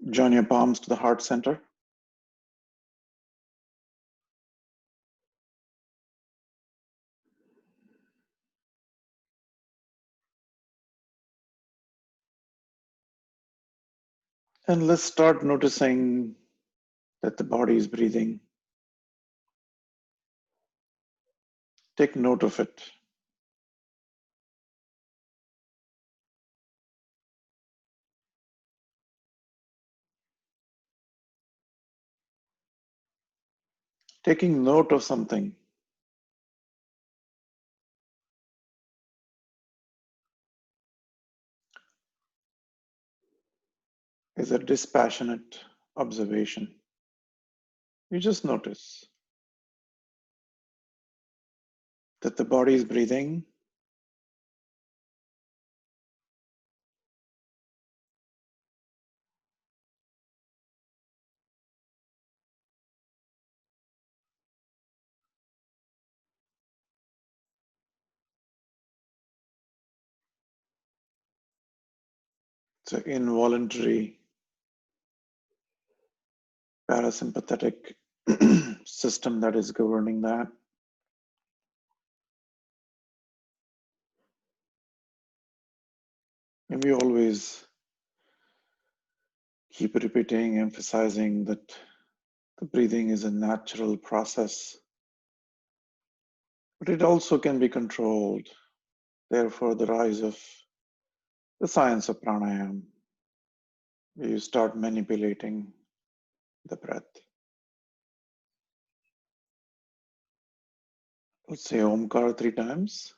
Join your palms to the heart center. And let's start noticing that the body is breathing. Take note of it. Taking note of something is a dispassionate observation. You just notice that the body is breathing. It's an involuntary parasympathetic system that is governing that. And we always keep repeating, emphasizing that the breathing is a natural process, but it also can be controlled. Therefore, the rise of the science of pranayama, where you start manipulating the breath. Let's say Omkar 3 times.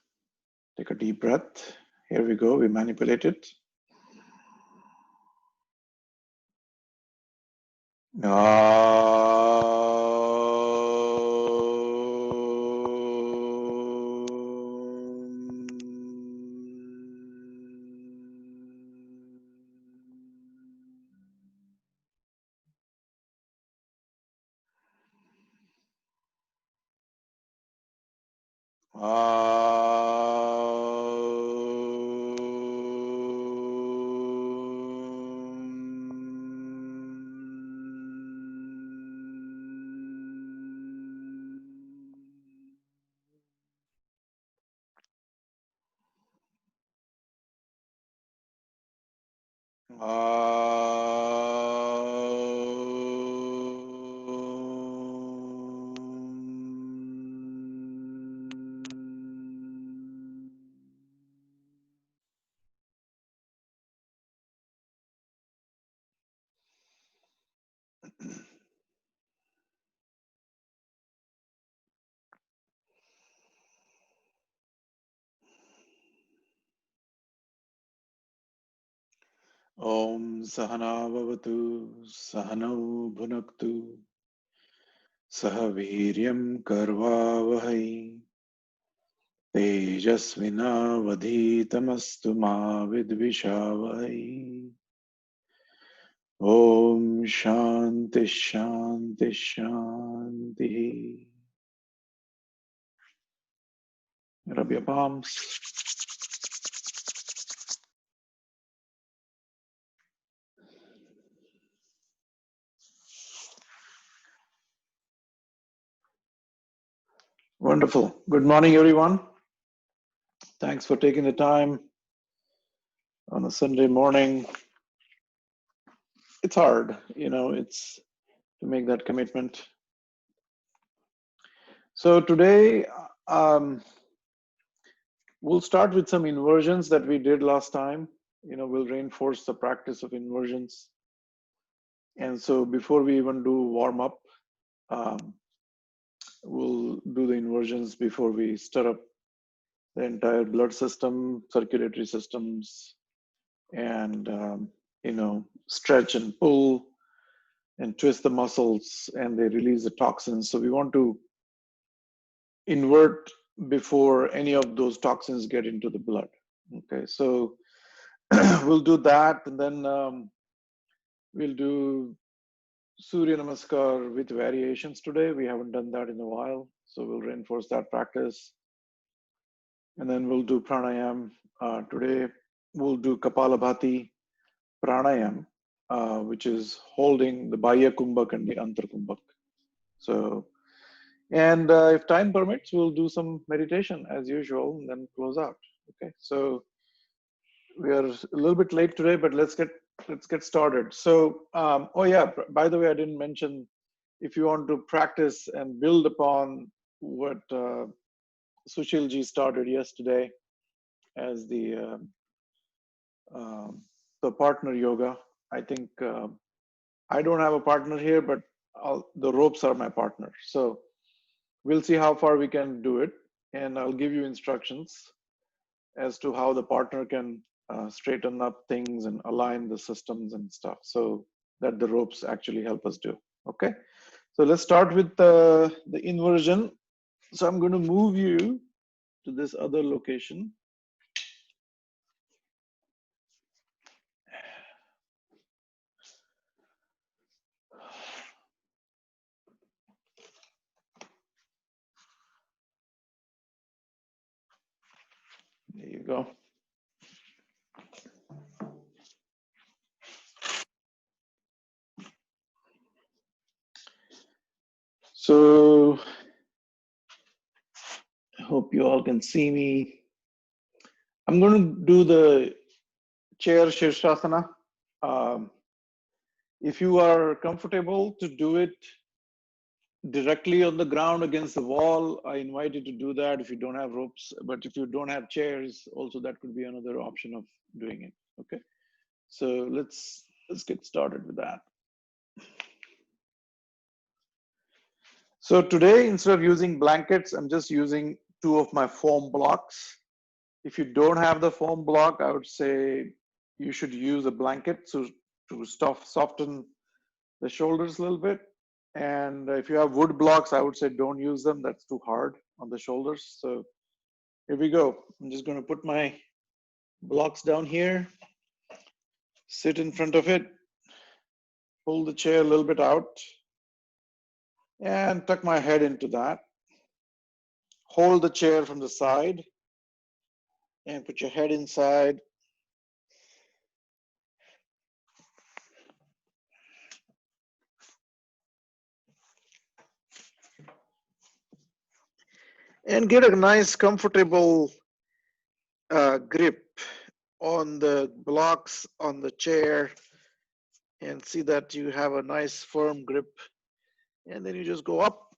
Take a deep breath. Here we go. We manipulate it. Om Sahana Bhavatu Sahanau Bhunaktu Sahaviryam Karvavahai Tejasvinavadhitamastu ma vidvishavahai. Om Shanti Shanti Shanti. Rub your palms. Wonderful. Good morning, everyone. Thanks for taking the time on a Sunday morning. It's hard, it's to make that commitment. So today, we'll start with some inversions that we did last time. We'll reinforce the practice of inversions. And so before we even do warm up, we'll do the inversions before we stir up the entire blood system, circulatory systems, and stretch and pull and twist the muscles, and they release the toxins. So we want to invert before any of those toxins get into the blood. Okay, so we'll do that, and then we'll do suryanamaskar with variations today. We haven't done that in a while, so we'll reinforce that practice. And then we'll do pranayam today. We'll do kapalabhati pranayam which is holding the Bahya Kumbhak and the Antar Kumbhak. So, and if time permits, we'll do some meditation as usual and then close out. Okay, so we are a little bit late today, but let's get started. So, oh yeah, by the way, I didn't mention, if you want to practice and build upon what Sushilji started yesterday as the partner yoga. I think I don't have a partner here, but the ropes are my partner. So we'll see how far we can do it, and I'll give you instructions as to how the partner can straighten up things and align the systems and stuff, so that the ropes actually help us do. Okay, so let's start with the inversion. So I'm going to move you to this other location. There you go. So I hope you all can see me. I'm going to do the chair shirshasana. If you are comfortable to do it directly on the ground against the wall, I invite you to do that if you don't have ropes. But if you don't have chairs, also that could be another option of doing it. Okay, so let's get started with that. So today, instead of using blankets, I'm just using 2 of my foam blocks. If you don't have the foam block, I would say you should use a blanket to soften the shoulders a little bit. And if you have wood blocks, I would say don't use them. That's too hard on the shoulders. So here we go. I'm just going to put my blocks down here, sit in front of it, pull the chair a little bit out, and tuck my head into that. Hold the chair from the side and put your head inside. And get a nice, comfortable grip on the blocks on the chair, and see that you have a nice firm grip. And then you just go up.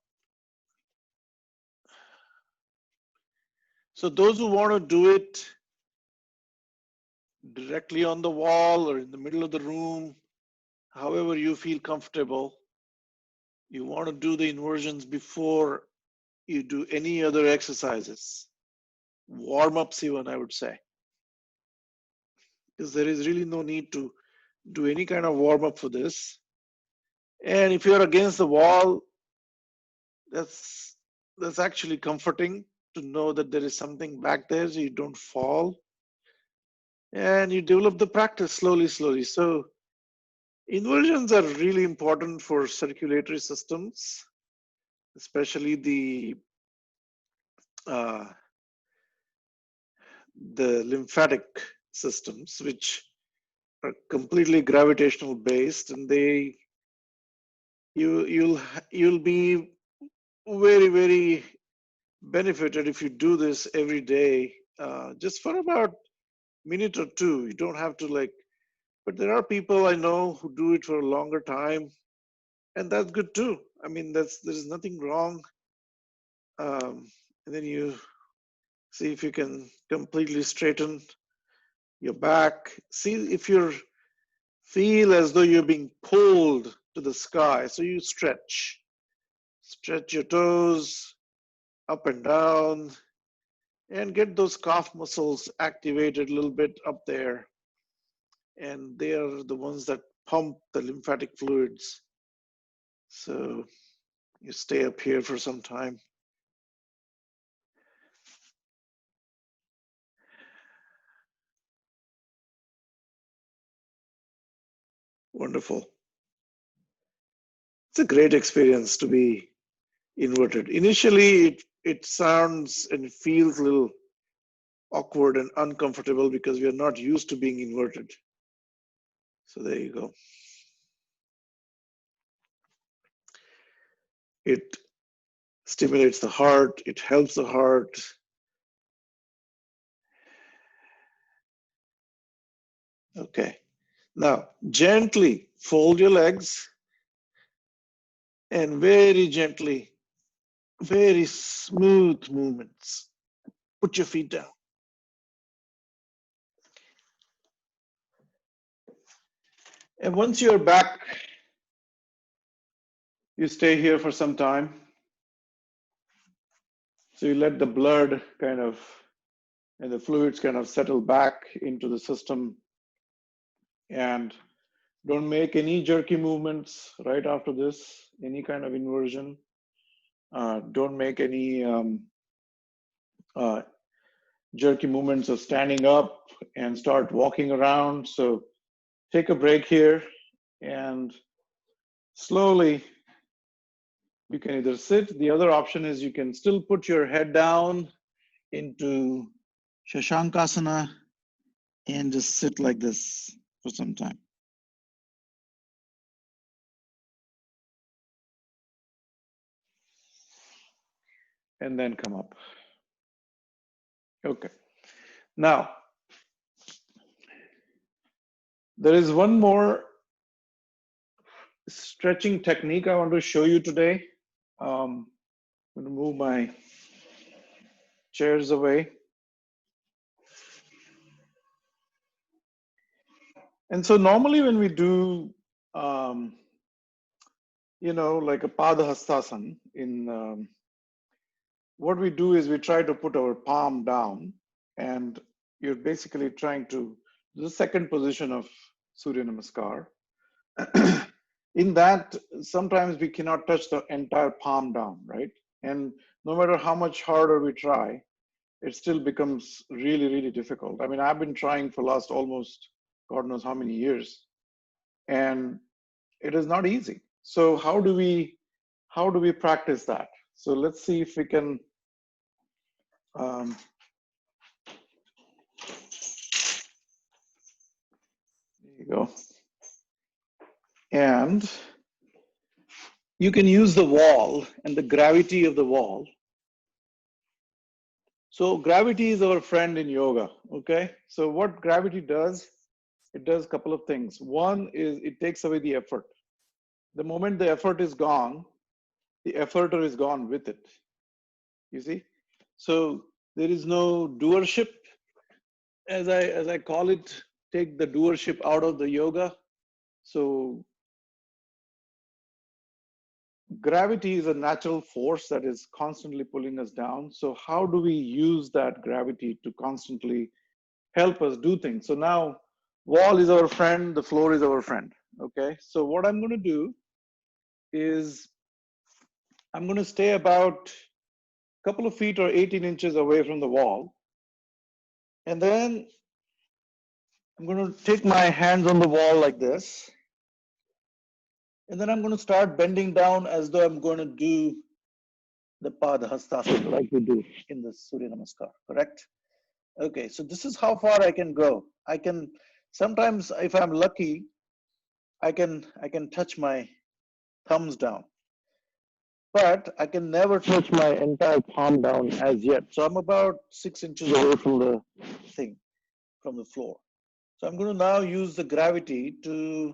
So those who want to do it directly on the wall or in the middle of the room, however you feel comfortable, you want to do the inversions before you do any other exercises. Warm up, Sewa, I would say, because there is really no need to do any kind of warm up for this. And if you're against the wall, that's actually comforting to know that there is something back there so you don't fall. And you develop the practice slowly. So inversions are really important for circulatory systems, especially the lymphatic systems, which are completely gravitational based, and you'll be very benefited if you do this every day, just for about a minute or two. You don't have to but there are people I know who do it for a longer time, and that's good too. I mean, there's nothing wrong. And then you see if you can completely straighten your back. See if you feel as though you're being pulled to the sky. So you stretch your toes up and down, and get those calf muscles activated a little bit up there. And they are the ones that pump the lymphatic fluids. So you stay up here for some time. Wonderful. It's a great experience to be inverted. Initially, it sounds and feels a little awkward and uncomfortable because we are not used to being inverted. So there you go. It stimulates the heart, it helps the heart. Okay. Now, gently fold your legs and very gently, very smooth movements. Put your feet down. And once you're back, you stay here for some time. So you let the blood kind of, and the fluids kind of settle back into the system. And don't make any jerky movements right after this, any kind of inversion. Don't make any jerky movements of standing up and start walking around. So take a break here and slowly you can either sit. The other option is you can still put your head down into Shashankasana and just sit like this for some time. And then come up. Okay. Now, there is one more stretching technique I want to show you today. I'm going to move my chairs away. And so normally when we do, like a Padahastasana, what we do is we try to put our palm down, and you're basically trying to, the second position of suryanamaskar. In that, sometimes we cannot touch the entire palm down, right? And no matter how much harder we try, it still becomes really, really difficult. I mean, I've been trying for last almost God knows how many years, and it is not easy. So how do we practice that? So let's see if we can. There you go. And you can use the wall and the gravity of the wall. So gravity is our friend in yoga, okay? So what gravity does, it does a couple of things. One is it takes away the effort. The moment the effort is gone, the efforter is gone with it. You see? So there is no doership, as I call it, take the doership out of the yoga. So gravity is a natural force that is constantly pulling us down. So how do we use that gravity to constantly help us do things? So now wall is our friend, the floor is our friend. Okay, so what I'm going to do is I'm going to stay about a couple of feet or 18 inches away from the wall. And then I'm going to take my hands on the wall like this. And then I'm going to start bending down as though I'm going to do the Padahastasana like we do in the Surya Namaskar, correct? Okay, so this is how far I can go. I can sometimes, if I'm lucky, I can touch my thumbs down, but I can never touch my entire palm down as yet. So I'm about 6 inches away from the thing, from the floor. So I'm going to now use the gravity to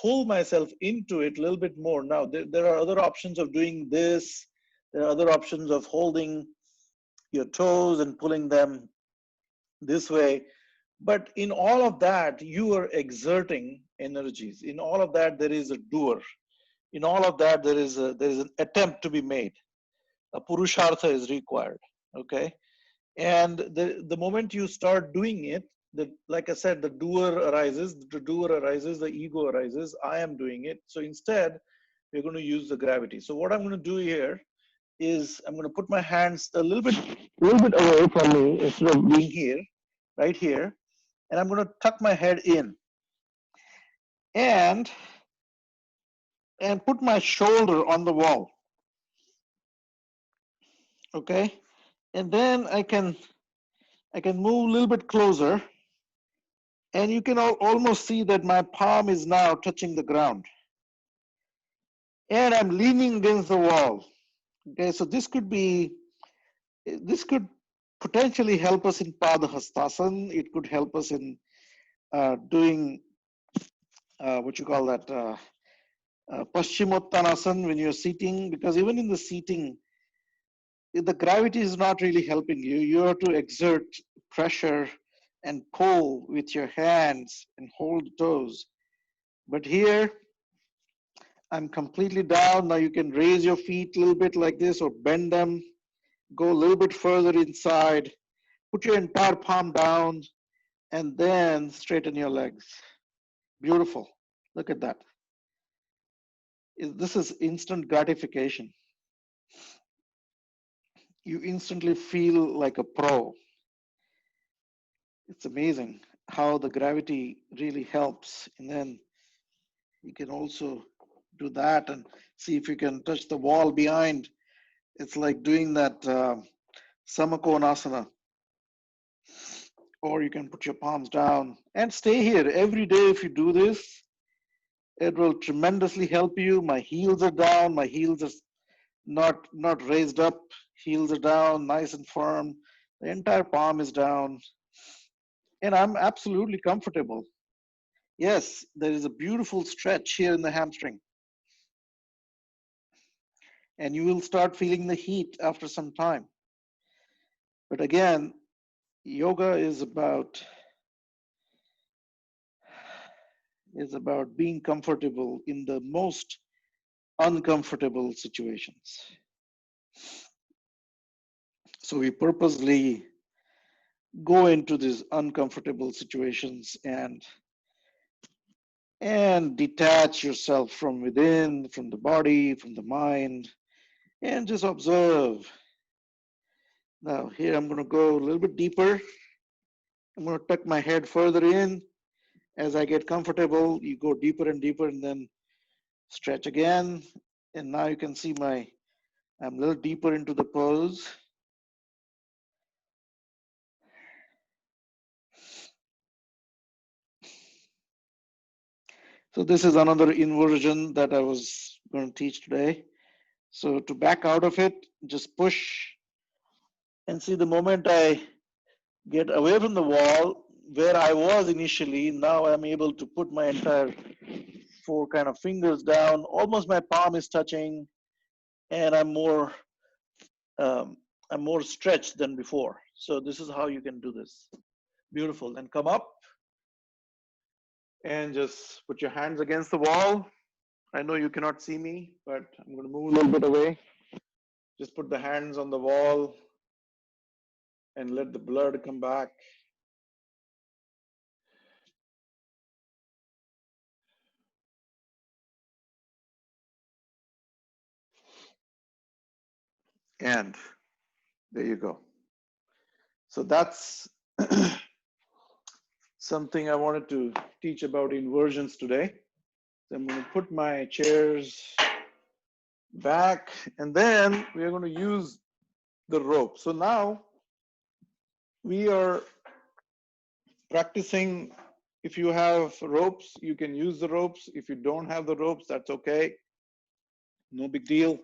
pull myself into it a little bit more. Now, there are other options of doing this. There are other options of holding your toes and pulling them this way. But in all of that, you are exerting energies. In all of that, there is a doer. In all of that, there is an attempt to be made. A purushartha is required. Okay, and the moment you start doing it, like I said, the doer arises. The doer arises. The ego arises. I am doing it. So instead, we're going to use the gravity. So what I'm going to do here is I'm going to put my hands a little bit away from me instead of being here, right here, and I'm going to tuck my head in and put my shoulder on the wall. Okay, and then I can move a little bit closer And you can almost see that my palm is now touching the ground. And I'm leaning against the wall. Okay, so this could potentially help us in Padahastasana. It could help us in doing what you call that Paschimottanasana when you're seating, because even in the seating, the gravity is not really helping you. You have to exert pressure and pull with your hands and hold the toes. But here, I'm completely down. Now you can raise your feet a little bit like this or bend them, go a little bit further inside, put your entire palm down, and then straighten your legs. Beautiful. Look at that. This is instant gratification. You instantly feel like a pro. It's amazing how the gravity really helps. And then you can also do that and see if you can touch the wall behind. It's like doing that Samakonasana. Or you can put your palms down and stay here every day. If you do this, it will tremendously help you. My heels are down. My heels are not raised up. Heels are down, nice and firm. The entire palm is down. And I'm absolutely comfortable. Yes, there is a beautiful stretch here in the hamstring. And you will start feeling the heat after some time. But again, yoga is about being comfortable in the most uncomfortable situations. So we purposely go into these uncomfortable situations and detach yourself from within, from the body, from the mind, and just observe. Now here I'm going to go a little bit deeper. I'm going to tuck my head further in. As I get comfortable, you go deeper and deeper and then stretch again. And now you can see I'm a little deeper into the pose. So this is another inversion that I was going to teach today. So to back out of it, just push and see the moment I get away from the wall where I was initially, now I'm able to put my entire 4 kind of fingers down. Almost my palm is touching and I'm more stretched than before. So this is how you can do this. Beautiful. Then come up and just put your hands against the wall. I know you cannot see me, but I'm going to move a little bit away. Just put the hands on the wall and let the blood come back. And there you go. So that's something I wanted to teach about inversions today. So I'm going to put my chairs back and then we are going to use the rope. So now we are practicing. If you have ropes, you can use the ropes. If you don't have the ropes, that's okay. No big deal.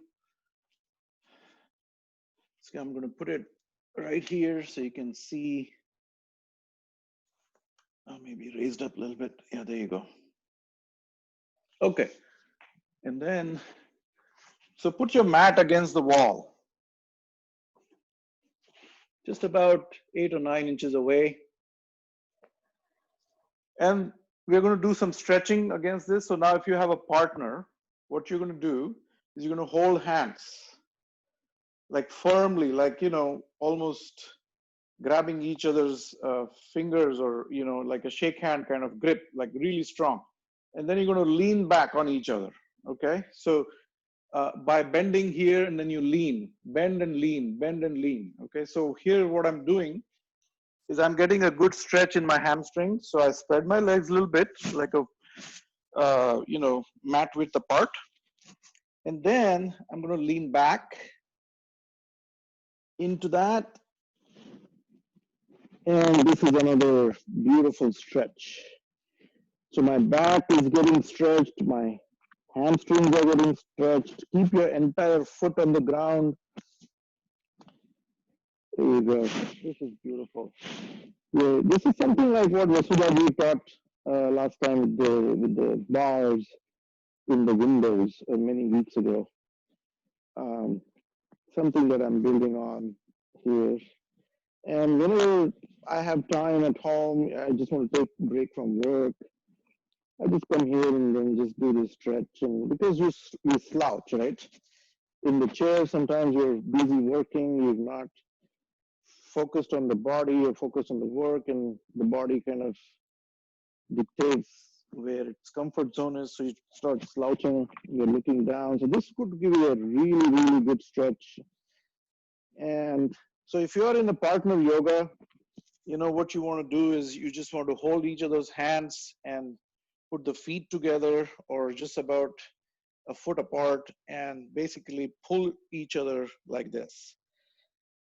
So I'm going to put it right here so you can see. Maybe raised up a little bit. Yeah, there you go. Okay. And then, so put your mat against the wall, just about 8 or 9 inches away. And we're going to do some stretching against this. So now if you have a partner, what you're going to do is you're going to hold hands like firmly, like, almost grabbing each other's fingers or, like a shake hand kind of grip, like really strong. And then you're going to lean back on each other. Okay. So by bending here and then you lean, bend and lean, bend and lean. Okay. So here what I'm doing is I'm getting a good stretch in my hamstrings. So I spread my legs a little bit like a, mat width apart. And then I'm going to lean back into that. And this is another beautiful stretch. So my back is getting stretched, my hamstrings are getting stretched. Keep your entire foot on the ground. There you go. This is beautiful. Yeah, this is something like what Vasudhaji taught last time with the bars in the windows many weeks ago. Um, Something that I'm building on here. And whenever I have time at home, I just want to take a break from work. I just come here and then just do this stretch. And because you slouch, right? In the chair, sometimes you're busy working, you're not focused on the body, you're focused on the work, and the body kind of dictates where its comfort zone is. So you start slouching, you're looking down. So this could give you a really, really good stretch. And so if you're in a partner yoga, you know what you want to do is you just want to hold each other's hands and put the feet together or just about a foot apart and basically pull each other like this.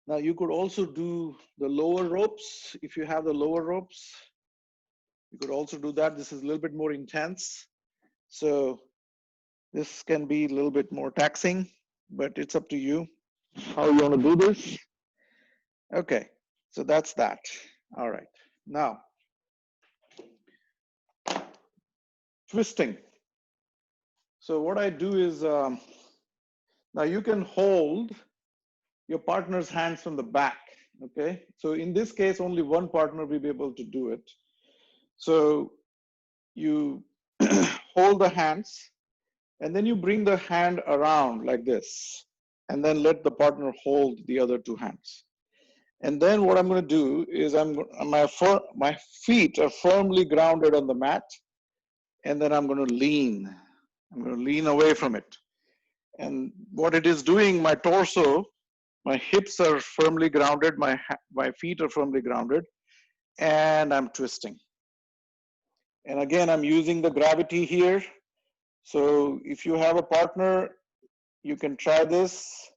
Now you could also do the lower ropes. If you have the lower ropes, you could also do that. This is a little bit more intense. So this can be a little bit more taxing, but it's up to you how you want to do this. Okay, so that's that. All right. Now, twisting. So what I do is, now you can hold your partner's hands from the back, okay? So in this case, only one partner will be able to do it. So you hold the hands and then you bring the hand around like this and then let the partner hold the other two hands. And then what I'm going to do is my feet are firmly grounded on the mat, and then I'm going to lean. I'm going to lean away from it. And what it is doing, my torso, my hips are firmly grounded, my feet are firmly grounded, and I'm twisting. And again, I'm using the gravity here. So if you have a partner, you can try this,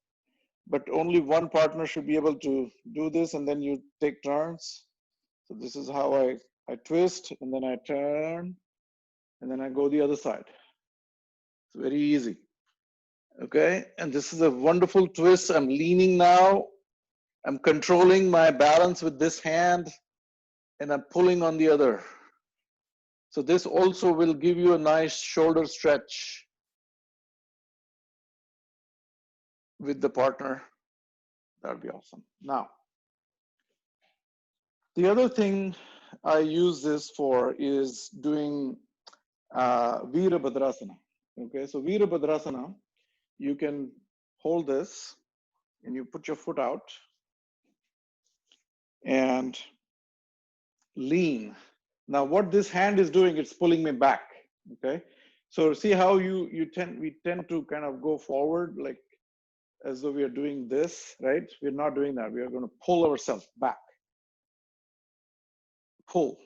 but only one partner should be able to do this, and then you take turns. So this is how I twist, and then I turn, and then I go the other side. It's very easy. Okay, and this is a wonderful twist. I'm leaning now. I'm controlling my balance with this hand, and I'm pulling on the other. So this also will give you a nice shoulder stretch with the partner. That'd be awesome. Now, the other thing I use this for is doing Virabhadrasana. Okay, so Virabhadrasana, you can hold this and you put your foot out and lean. Now, what this hand is doing, it's pulling me back. Okay, so see how we tend to kind of go forward like as though we are doing this, right? We're not doing that. We are going to pull ourselves back. Pull.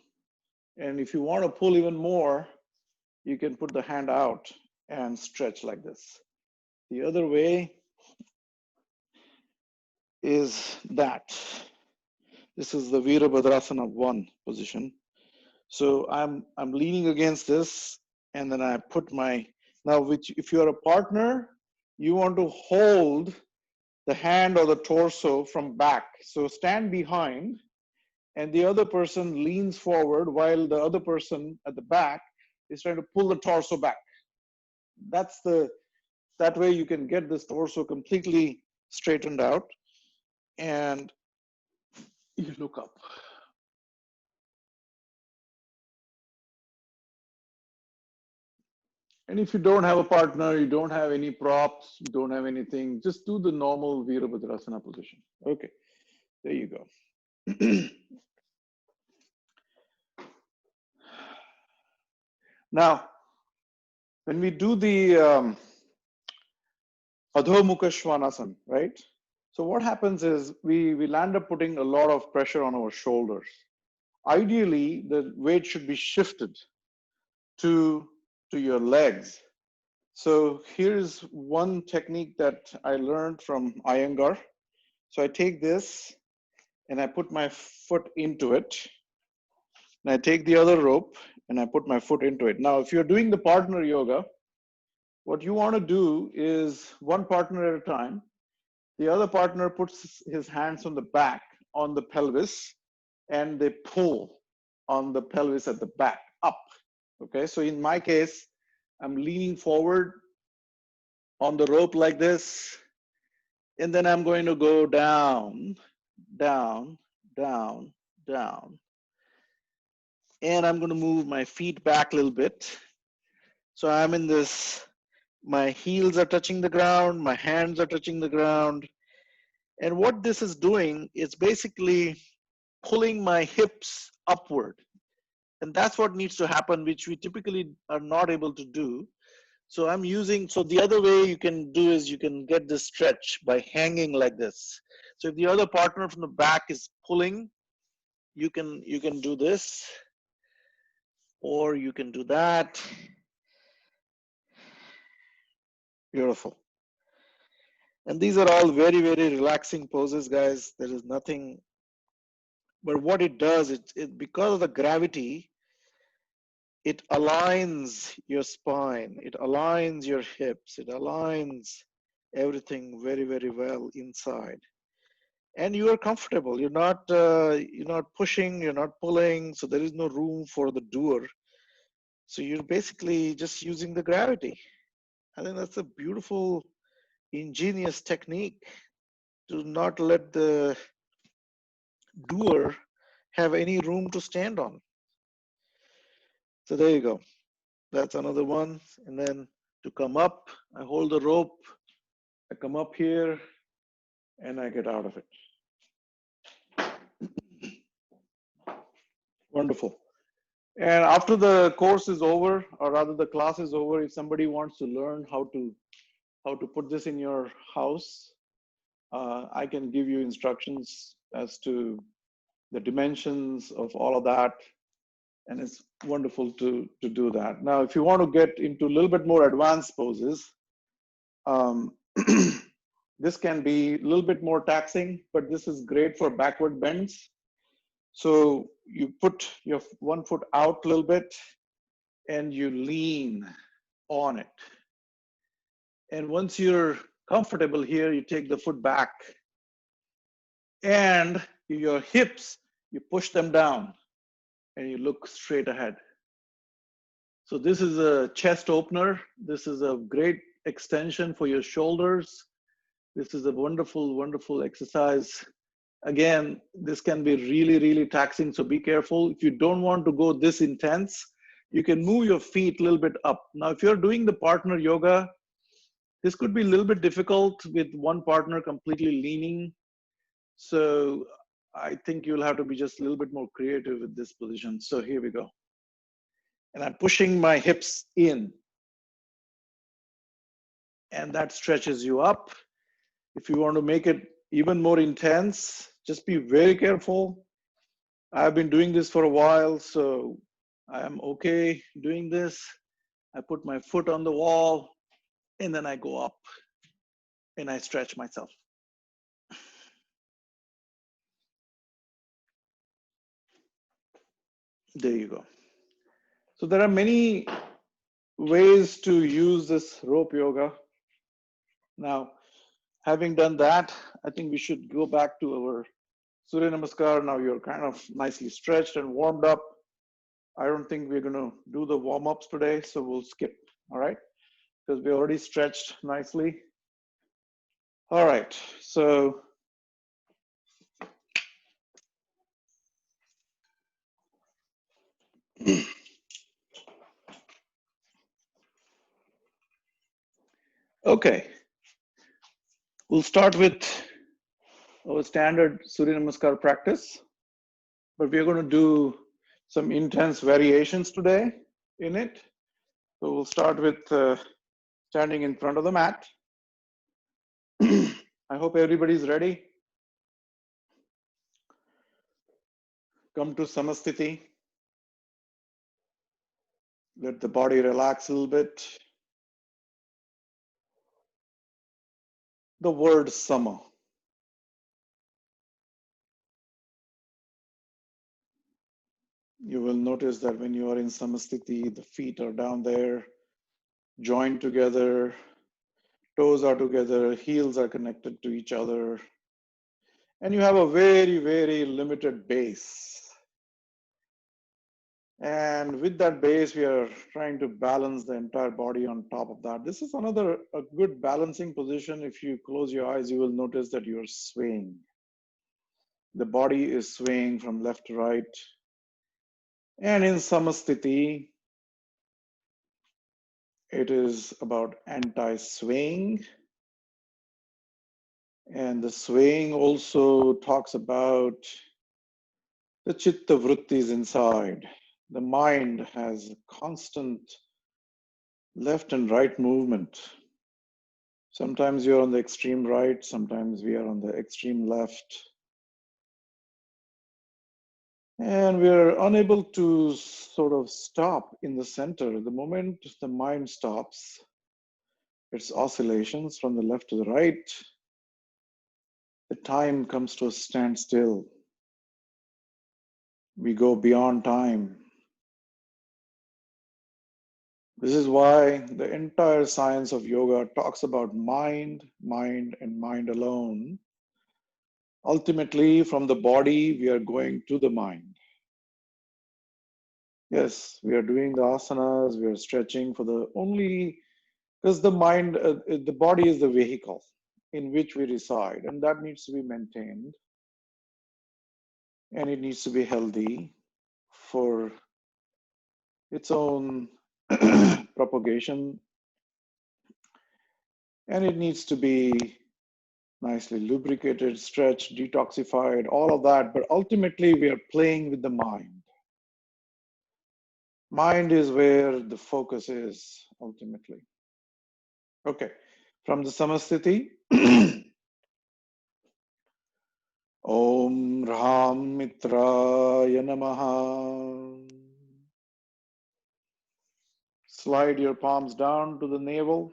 And if you want to pull even more, you can put the hand out and stretch like this. The other way is that. This is the Virabhadrasana 1 position. So I'm leaning against this, and then I put my, now which if you're a partner, you want to hold the hand or the torso from back. So stand behind, and the other person leans forward while the other person at the back is trying to pull the torso back. That way you can get this torso completely straightened out, and you look up. And if you don't have a partner, you don't have any props, you don't have anything, just do the normal Virabhadrasana position. Okay, there you go. Now, when we do the Adho Mukha Svanasana, right? So what happens is we land up putting a lot of pressure on our shoulders. Ideally, the weight should be shifted to your legs. So here's one technique that I learned from Iyengar. So I take this and I put my foot into it. And I take the other rope and I put my foot into it. Now, if you're doing the partner yoga, what you want to do is one partner at a time. The other partner puts his hands on the back on the pelvis and they pull on the pelvis at the back up. Okay, so in my case, I'm leaning forward on the rope like this, and then I'm going to go down, down, down, down. And I'm going to move my feet back a little bit. So I'm in this, my heels are touching the ground, my hands are touching the ground. And what this is doing is basically pulling my hips upward. And that's what needs to happen, which we typically are not able to do. So I'm using, so the other way you can do is you can get this stretch by hanging like this. So if the other partner from the back is pulling, you can do this, or you can do that. Beautiful. And these are all very, very relaxing poses, guys. There is nothing, but what it does, because of the gravity, it aligns your spine, it aligns your hips, it aligns everything very, very well inside. And you are comfortable. You're not pushing, you're not pulling, so there is no room for the doer. So you're basically just using the gravity. I think that's a beautiful, ingenious technique to not let the doer have any room to stand on. So there you go. That's another one. And then to come up, I hold the rope, I come up here, and I get out of it. Wonderful. And after the course is over, or rather the class is over, if somebody wants to learn how to put this in your house, I can give you instructions as to the dimensions of all of that. And it's wonderful to do that. Now, if you want to get into a little bit more advanced poses, this can be a little bit more taxing, but this is great for backward bends. So you put your one foot out a little bit and you lean on it. And once you're comfortable here, you take the foot back and your hips, you push them down and you look straight ahead. So this is a chest opener. This is a great extension for your shoulders. This is a wonderful, wonderful exercise. Again, this can be really, really taxing, so be careful. If you don't want to go this intense, you can move your feet a little bit up. Now, if you're doing the partner yoga, this could be a little bit difficult with one partner completely leaning. So I think you'll have to be just a little bit more creative with this position. So here we go. And I'm pushing my hips in. And that stretches you up. If you want to make it even more intense, just be very careful. I've been doing this for a while, so I'm okay doing this. I put my foot on the wall and then I go up and I stretch myself. There you go. So there are many ways to use this rope yoga. Now, having done that, I think we should go back to our suryanamaskar. Now you're kind of nicely stretched and warmed up. I don't think we're going to do the warm-ups today, so we'll skip, all right? Because we already stretched nicely. All right, so okay, we'll start with our standard Surya Namaskar practice, but we're going to do some intense variations today in it. So we'll start with standing in front of the mat. I hope everybody's ready. Come to Samasthiti. Let the body relax a little bit. The word sama. You will notice that when you are in samasthiti, the feet are down there, joined together, toes are together, heels are connected to each other, and you have a very, very limited base. And with that base, we are trying to balance the entire body on top of that. This is another a good balancing position. If you close your eyes, you will notice that you're swaying. The body is swaying from left to right. And in samasthiti, it is about anti-swaying. And the swaying also talks about the chitta vrittis inside. The mind has constant left and right movement. Sometimes you're on the extreme right, sometimes we are on the extreme left. And we're unable to sort of stop in the center. The moment the mind stops, its oscillations from the left to the right, the time comes to a standstill. We go beyond time. This is why the entire science of yoga talks about mind, mind, and mind alone. Ultimately, from the body, we are going to the mind. Yes, we are doing the asanas, we are stretching for the only, because the mind, the body is the vehicle in which we reside, and that needs to be maintained. And it needs to be healthy for its own propagation. And it needs to be nicely lubricated, stretched, detoxified, all of that. But ultimately, we are playing with the mind. Mind is where the focus is ultimately. Okay, from the samasthiti. Om Ram Mitraya Namaha. Slide your palms down to the navel.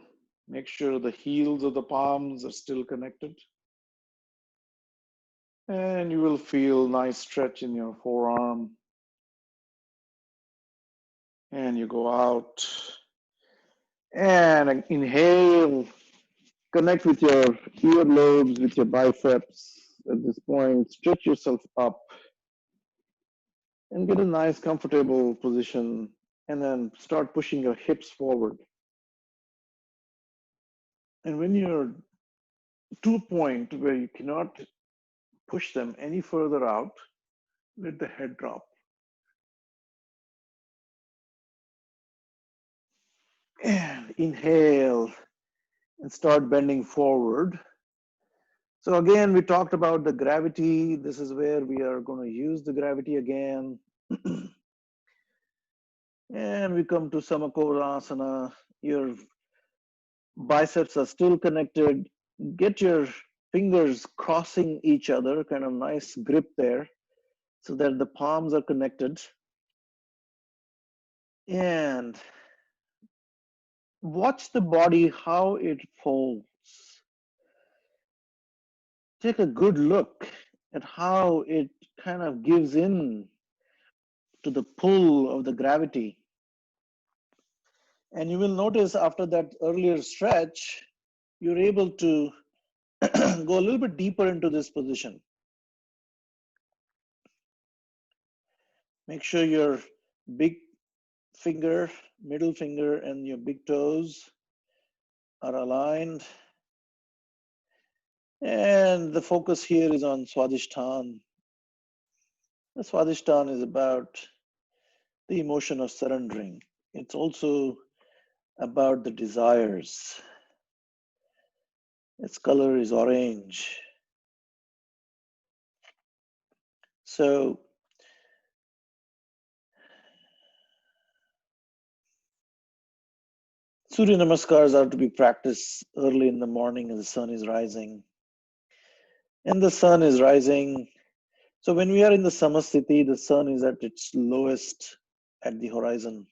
Make sure the heels of the palms are still connected. And you will feel nice stretch in your forearm. And you go out. And inhale. Connect with your earlobes, with your biceps. At this point, stretch yourself up and get a nice comfortable position, and then start pushing your hips forward. And when you're to a point where you cannot push them any further out, let the head drop. And inhale and start bending forward. So again, we talked about the gravity. This is where we are going to use the gravity again. And we come to Samakolasana. Your biceps are still connected. Get your fingers crossing each other, kind of nice grip there, so that the palms are connected. And watch the body, how it folds. Take a good look at how it kind of gives in to the pull of the gravity. And you will notice after that earlier stretch, you're able to go a little bit deeper into this position. Make sure your big finger, middle finger, and your big toes are aligned. And the focus here is on Swadhisthana. The Swadhisthana is about the emotion of surrendering. It's also about the desires. Its color is orange. So Surya Namaskars are to be practiced early in the morning as the sun is rising. And the sun is rising. So when we are in the Samasthiti, the sun is at its lowest at the horizon.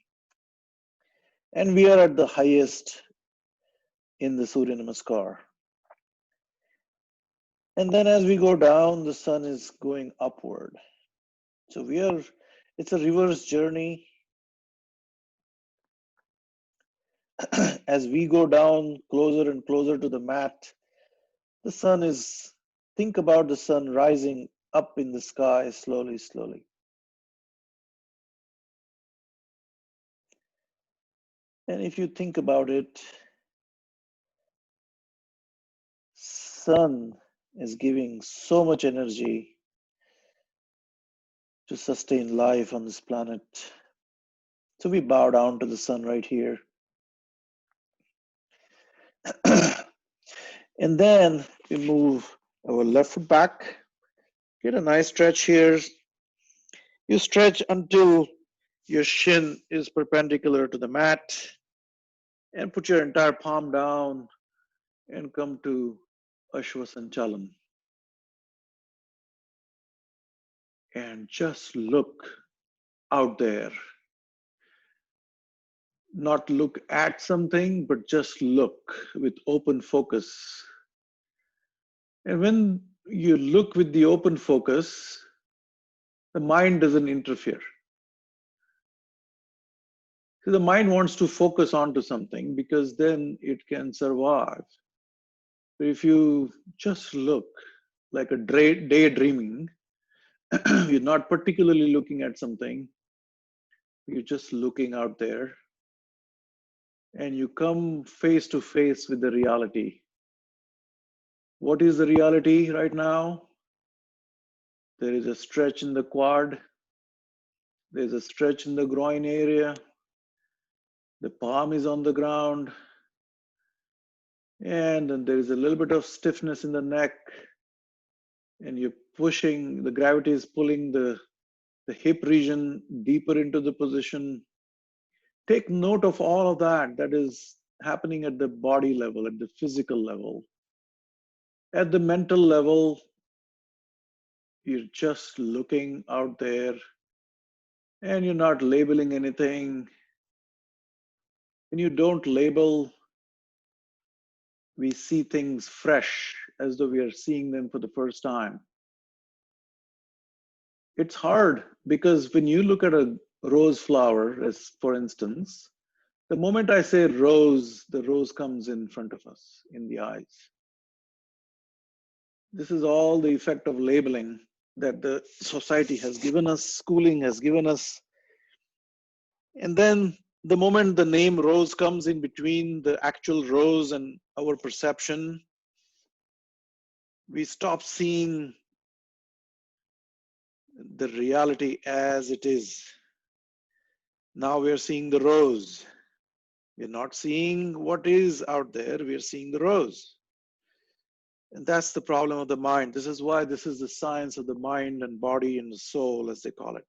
And we are at the highest in the Surya Namaskar. And then as we go down, the sun is going upward. So It's a reverse journey. As we go down closer and closer to the mat, the sun is, think about the sun rising up in the sky slowly, slowly. And if you think about it, sun is giving so much energy to sustain life on this planet. So we bow down to the sun right here. And then we move our left foot back. Get a nice stretch here. You stretch until your shin is perpendicular to the mat, and put your entire palm down and come to Ashwasanchalan. And just look out there. Not look at something, but just look with open focus. And when you look with the open focus, the mind doesn't interfere. So the mind wants to focus onto something because then it can survive. But if you just look like a daydreaming, you're not particularly looking at something, you're just looking out there, and you come face to face with the reality. What is the reality right now? There is a stretch in the quad, there's a stretch in the groin area, the palm is on the ground, and then there is a little bit of stiffness in the neck, and you're pushing, the gravity is pulling the hip region deeper into the position. Take note of all of that that is happening at the body level, at the physical level. At the mental level, you're just looking out there and you're not labeling anything. When you don't label, we see things fresh as though we are seeing them for the first time. It's hard because when you look at a rose flower, as for instance, the moment I say rose, the rose comes in front of us, in the eyes. This is all the effect of labeling that the society has given us, schooling has given us. And then the moment the name rose comes in between the actual rose and our perception, we stop seeing the reality as it is. Now we're seeing the rose. We're not seeing what is out there, we're seeing the rose. And that's the problem of the mind. This is why this is the science of the mind and body and the soul, as they call it.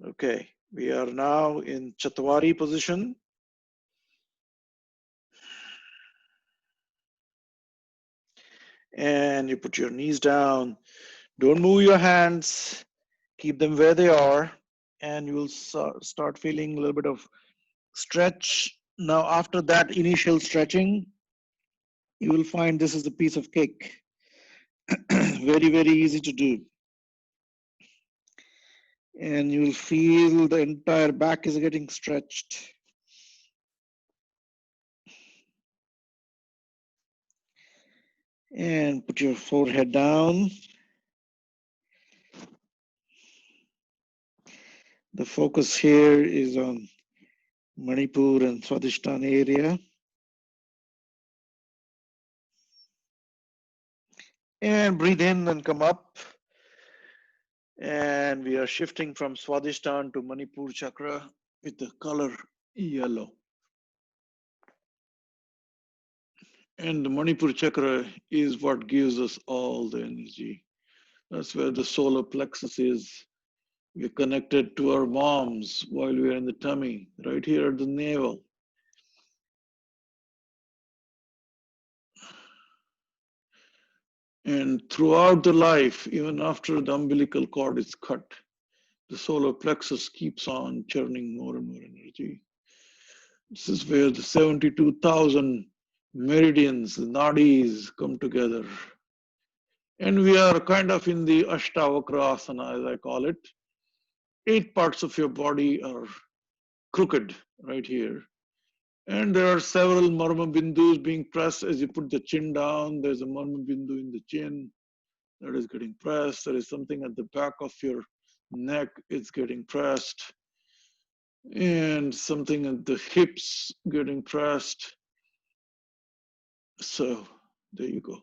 Okay, we are now in Chatwari position. And you put your knees down. Don't move your hands. Keep them where they are. And you will start feeling a little bit of stretch. Now, after that initial stretching, you will find this is a piece of cake. Very, very easy to do. And you will feel the entire back is getting stretched. And put your forehead down. The focus here is on Manipur and Swadhisthana area. And breathe in and come up. And we are shifting from Swadhisthana to Manipur chakra with the color yellow. And the Manipur chakra is what gives us all the energy. That's where the solar plexus is. We're connected to our moms while we're in the tummy, right here at the navel. And throughout the life, even after the umbilical cord is cut, the solar plexus keeps on churning more and more energy. This is where the 72,000 meridians, the nadis come together. And we are kind of in the Ashtavakra asana, as I call it. 8 parts of your body are crooked right here. And there are several marma bindus being pressed as you put the chin down. There's a marma bindu in the chin that is getting pressed. There is something at the back of your neck, it's getting pressed. And something at the hips getting pressed. So there you go.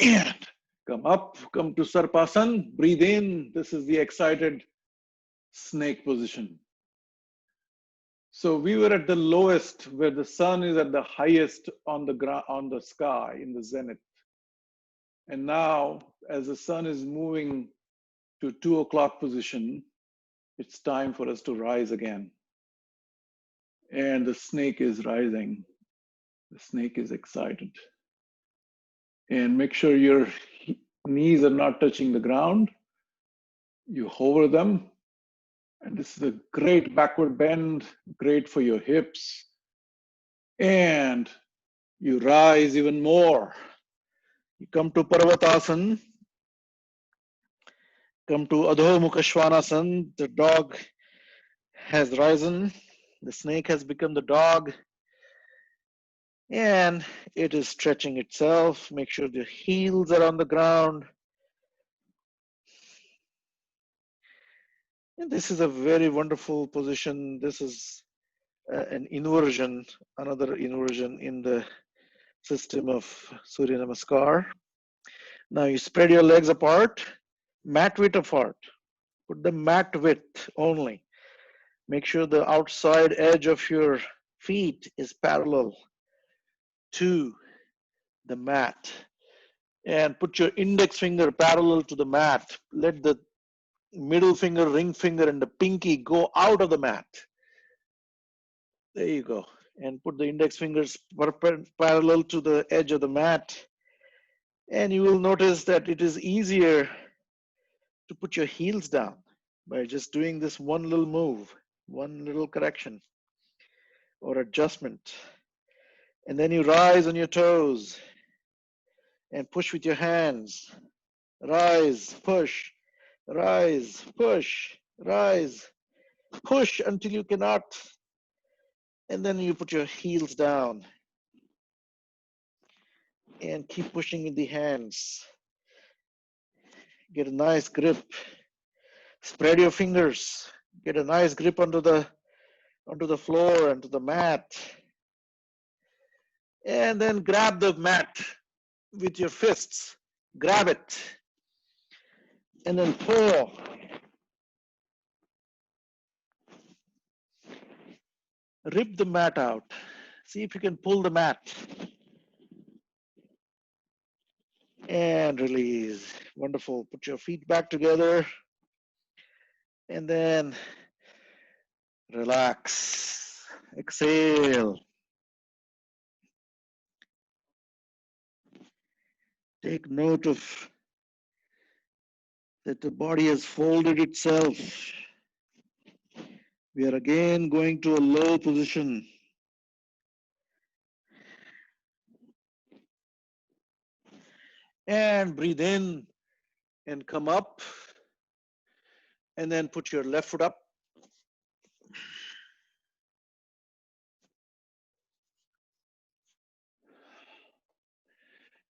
And come up, come to Sarpasan, breathe in. This is the excited snake position. So we were at the lowest where the sun is at the highest on the ground, on the sky in the zenith. And now as the sun is moving to 2 o'clock position, it's time for us to rise again. And the snake is rising. The snake is excited. And make sure your knees are not touching the ground. You hover them. And this is a great backward bend, great for your hips. And you rise even more. You come to Parvatasan, come to Adho Mukha Svanasana. The dog has risen, the snake has become the dog, and it is stretching itself. Make sure the heels are on the ground. And this is a very wonderful position. This is an inversion, another inversion in the system of suryanamaskar. Now you spread your legs apart, mat width apart. Put the mat width only. Make sure the outside edge of your feet is parallel to the mat. And put your index finger parallel to the mat. Let the middle finger, ring finger, and the pinky go out of the mat. There you go. And put the index fingers parallel to the edge of the mat. And you will notice that it is easier to put your heels down by just doing this one little move, one little correction or adjustment. And then you rise on your toes and push with your hands. Rise, push, rise, push, rise, push until you cannot. And then you put your heels down and keep pushing with the hands. Get a nice grip. Spread your fingers. Get a nice grip onto the floor, onto the mat. And then grab the mat with your fists. Grab it. And then pull. Rip the mat out. See if you can pull the mat. And release. Wonderful. Put your feet back together. And then relax. Exhale. Take note of that the body has folded itself. We are again going to a low position. And breathe in and come up. And then put your left foot up.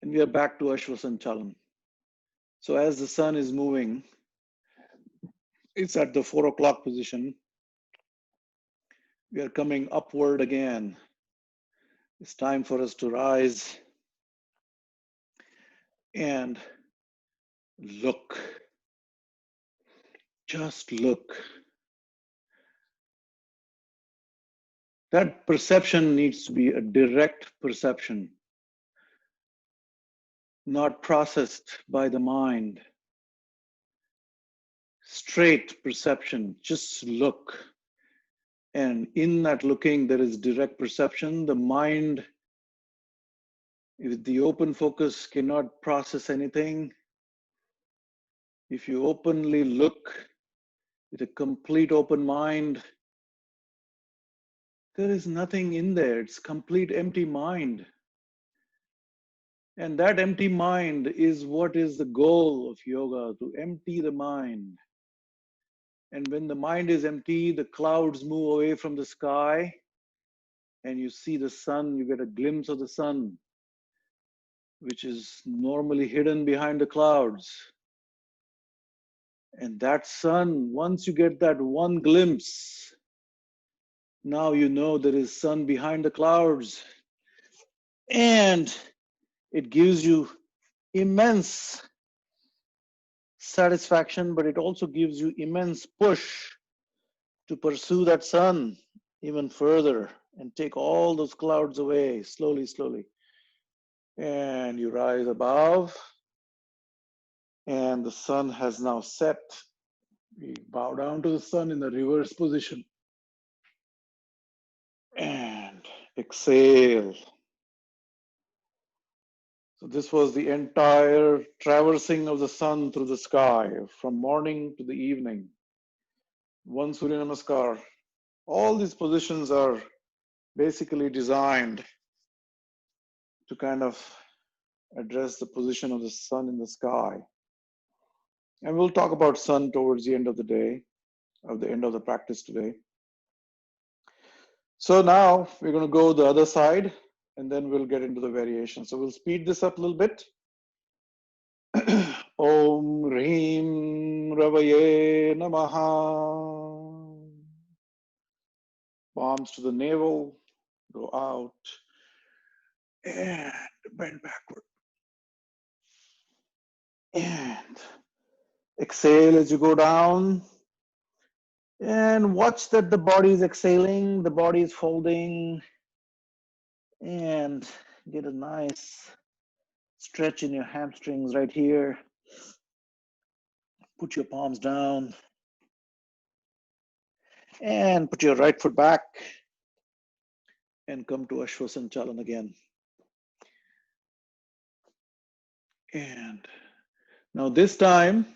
And we are back to Ashvasanchalam. So as the sun is moving, it's at the 4 o'clock position. We are coming upward again. It's time for us to rise and look. Just look. That perception needs to be a direct perception, not processed by the mind. Straight perception, just look. And in that looking, there is direct perception. The mind, with the open focus, cannot process anything. If you openly look with a complete open mind, there is nothing in there. It's complete empty mind. And that empty mind is what is the goal of yoga, to empty the mind. And when the mind is empty, the clouds move away from the sky and you see the sun, you get a glimpse of the sun, which is normally hidden behind the clouds. And that sun, once you get that one glimpse, now you know there is sun behind the clouds. And it gives you immense satisfaction, but it also gives you immense push to pursue that sun even further and take all those clouds away slowly, slowly. And you rise above, and the sun has now set. We bow down to the sun in the reverse position and exhale. So this was the entire traversing of the sun through the sky from morning to the evening. One Surya Namaskar. All these positions are basically designed to kind of address the position of the sun in the sky. And we'll talk about sun towards the end of the day, of the end of the practice today. So now we're going to go the other side and then we'll get into the variation. So we'll speed this up a little bit. Om Reem Ravaye Namaha. Palms to the navel, go out and bend backward. And exhale as you go down. And watch that the body is exhaling, the body is folding, and get a nice stretch in your hamstrings right here. Put your palms down and put your right foot back and come to Ashwasan Chalan again. And now this time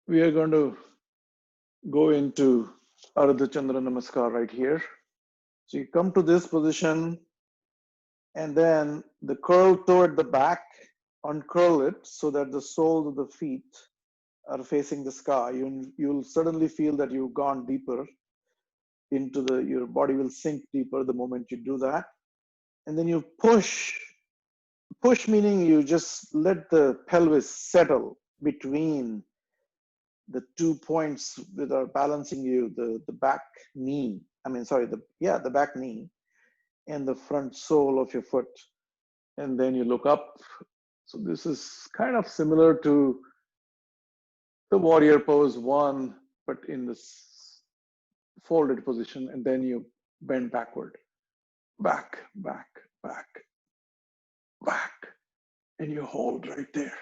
we are going to go into Ardha Chandra Namaskar right here. So you come to this position and then the curl toe at the back, uncurl it so that the soles of the feet are facing the sky. You'll suddenly feel that you've gone deeper into your body will sink deeper the moment you do that. And then you push meaning you just let the pelvis settle between the 2 points that are balancing you, the back knee. The back knee and the front sole of your foot. And then you look up. So this is kind of similar to the warrior pose 1, but in this folded position, and then you bend backward, back, back, back, back, and you hold right there.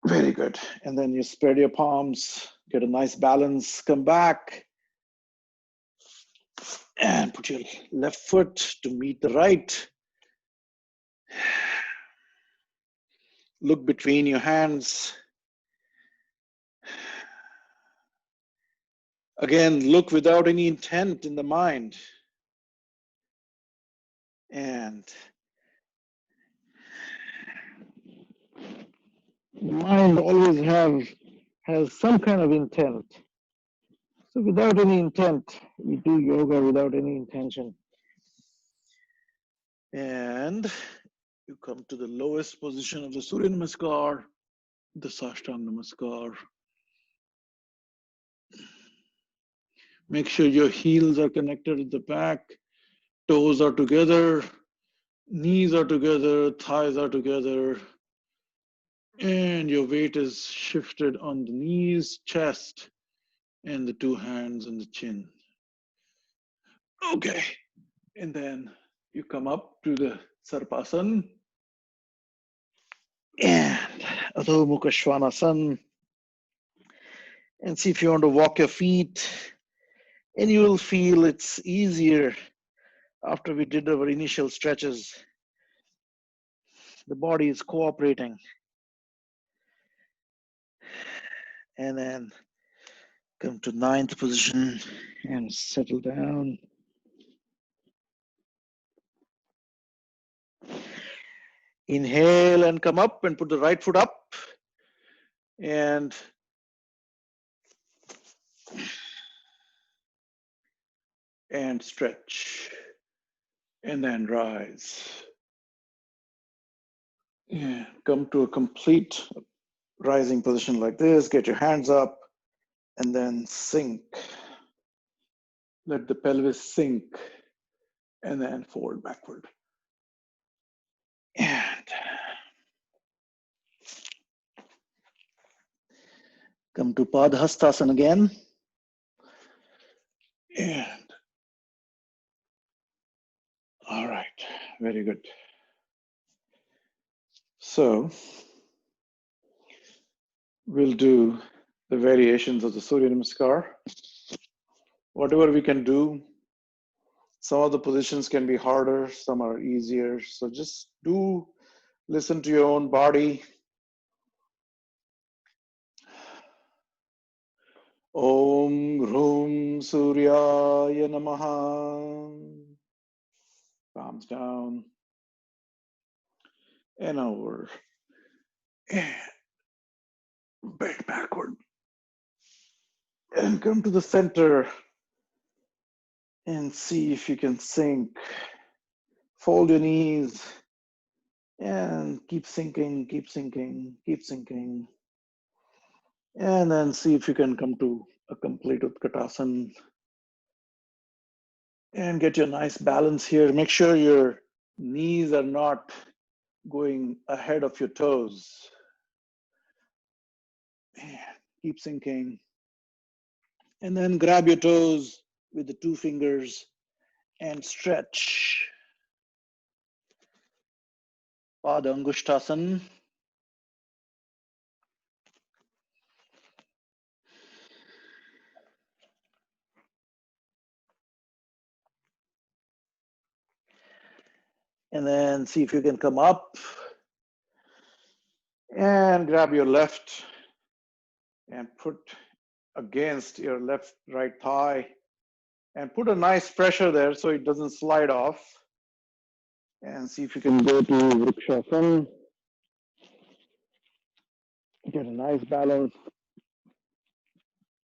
Very good. And then you spread your palms, get a nice balance, come back, and put your left foot to meet the right. Look between your hands. Again, look without any intent in the mind. And the mind always has some kind of intent. So without any intent, we do yoga without any intention. And you come to the lowest position of the Surya Namaskar, the Sashtang Namaskar. Make sure your heels are connected at the back, toes are together, knees are together, thighs are together, and your weight is shifted on the knees, chest, and the 2 hands on the chin. Okay, and then you come up to the Sarpasan and Adho Mukha Svanasana, and see if you want to walk your feet, and you will feel it's easier after we did our initial stretches. The body is cooperating. And then come to 9th position and settle down. Inhale and come up and put the right foot up. and stretch, and then rise. Yeah, come to a complete rising position like this. Get your hands up and then sink. Let the pelvis sink and then fold backward. And come to Padhastasana again. And all right, very good. So we'll do the variations of the Suryanamaskar. Whatever we can do. Some of the positions can be harder, some are easier. So just do listen to your own body. Om Hrum Suryaya Namaha. Palms down and over. And bend backward. And come to the center and see if you can sink. Fold your knees and keep sinking, keep sinking, keep sinking. And then see if you can come to a complete Utkatasana. And get your nice balance here. Make sure your knees are not going ahead of your toes. Keep sinking. And then grab your toes with the two fingers and stretch. Pada Angushtasana. And then see if you can come up and grab your left and put against your left right thigh and put a nice pressure there so it doesn't slide off. And see if you can go to Vrikshasana. Get a nice balance.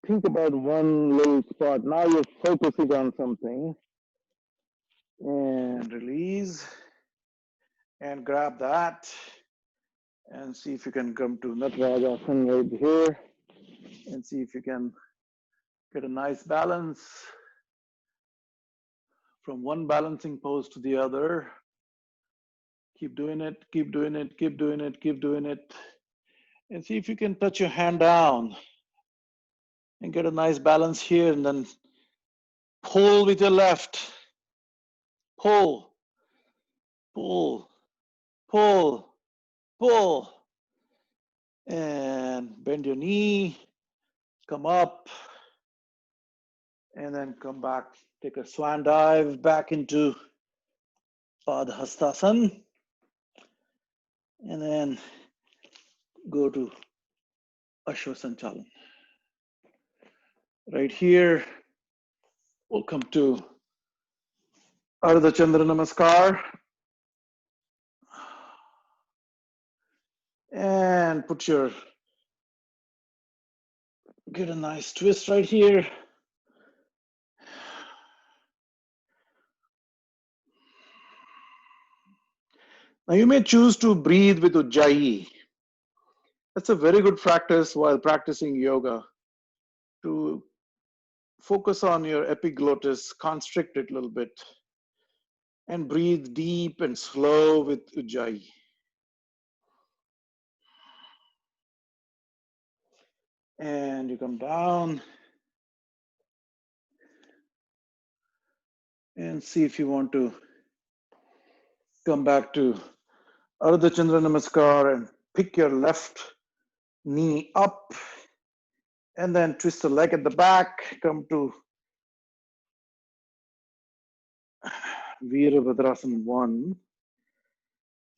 Think about one little spot. Now you're focusing on something. And release. And grab that. And see if you can come to Natarajasana right here. And see if you can get a nice balance from one balancing pose to the other. Keep doing it, keep doing it, keep doing it, keep doing it. And see if you can touch your hand down and get a nice balance here, and then pull with your left. Pull, pull, pull, pull. And bend your knee, come up, and then come back. Take a swan dive back into Padhastasana. And then go to Ashwasanchalan. Right here, we'll come to Ardha Chandra Namaskar. And get a nice twist right here. Now you may choose to breathe with Ujjayi. That's a very good practice while practicing yoga, to focus on your epiglottis, constrict it a little bit, and breathe deep and slow with Ujjayi. And you come down and see if you want to come back to Ardha Chandra Namaskar and pick your left knee up and then twist the leg at the back, come to Virabhadrasana 1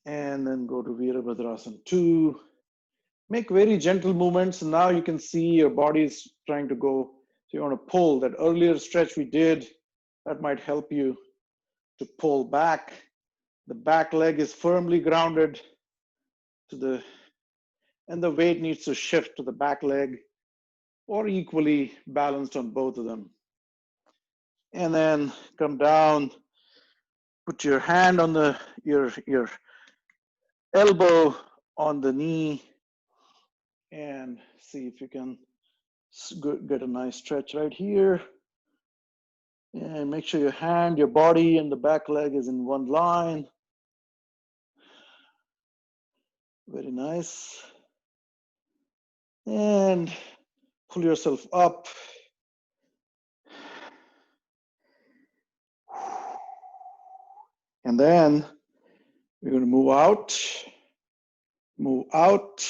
and then go to Virabhadrasana 2. Make very gentle movements. Now you can see your body is trying to go. So you want to pull. That earlier stretch we did, that might help you to pull back. The back leg is firmly grounded to the, and the weight needs to shift to the back leg or equally balanced on both of them. And then come down, put your hand on your elbow on the knee, and see if you can get a nice stretch right here. And make sure your body, and the back leg is in one line. Very nice. And pull yourself up. And then we're going to move out. Move out.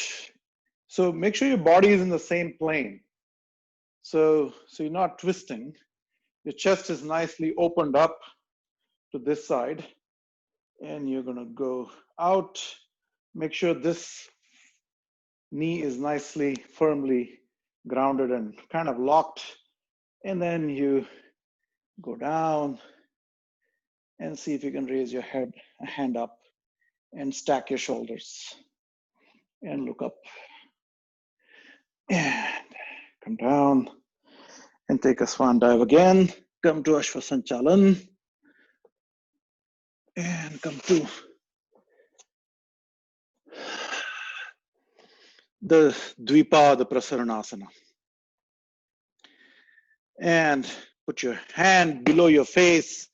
So make sure your body is in the same plane. So you're not twisting. Your chest is nicely opened up to this side. And you're going to go out. Make sure this knee is nicely, firmly grounded and kind of locked. And then you go down and see if you can raise your hand up and stack your shoulders and look up and come down and take a swan dive again. Come to Ashvasanchalan and come to the Dvipa, the Prasaranasana. And put your hand below your face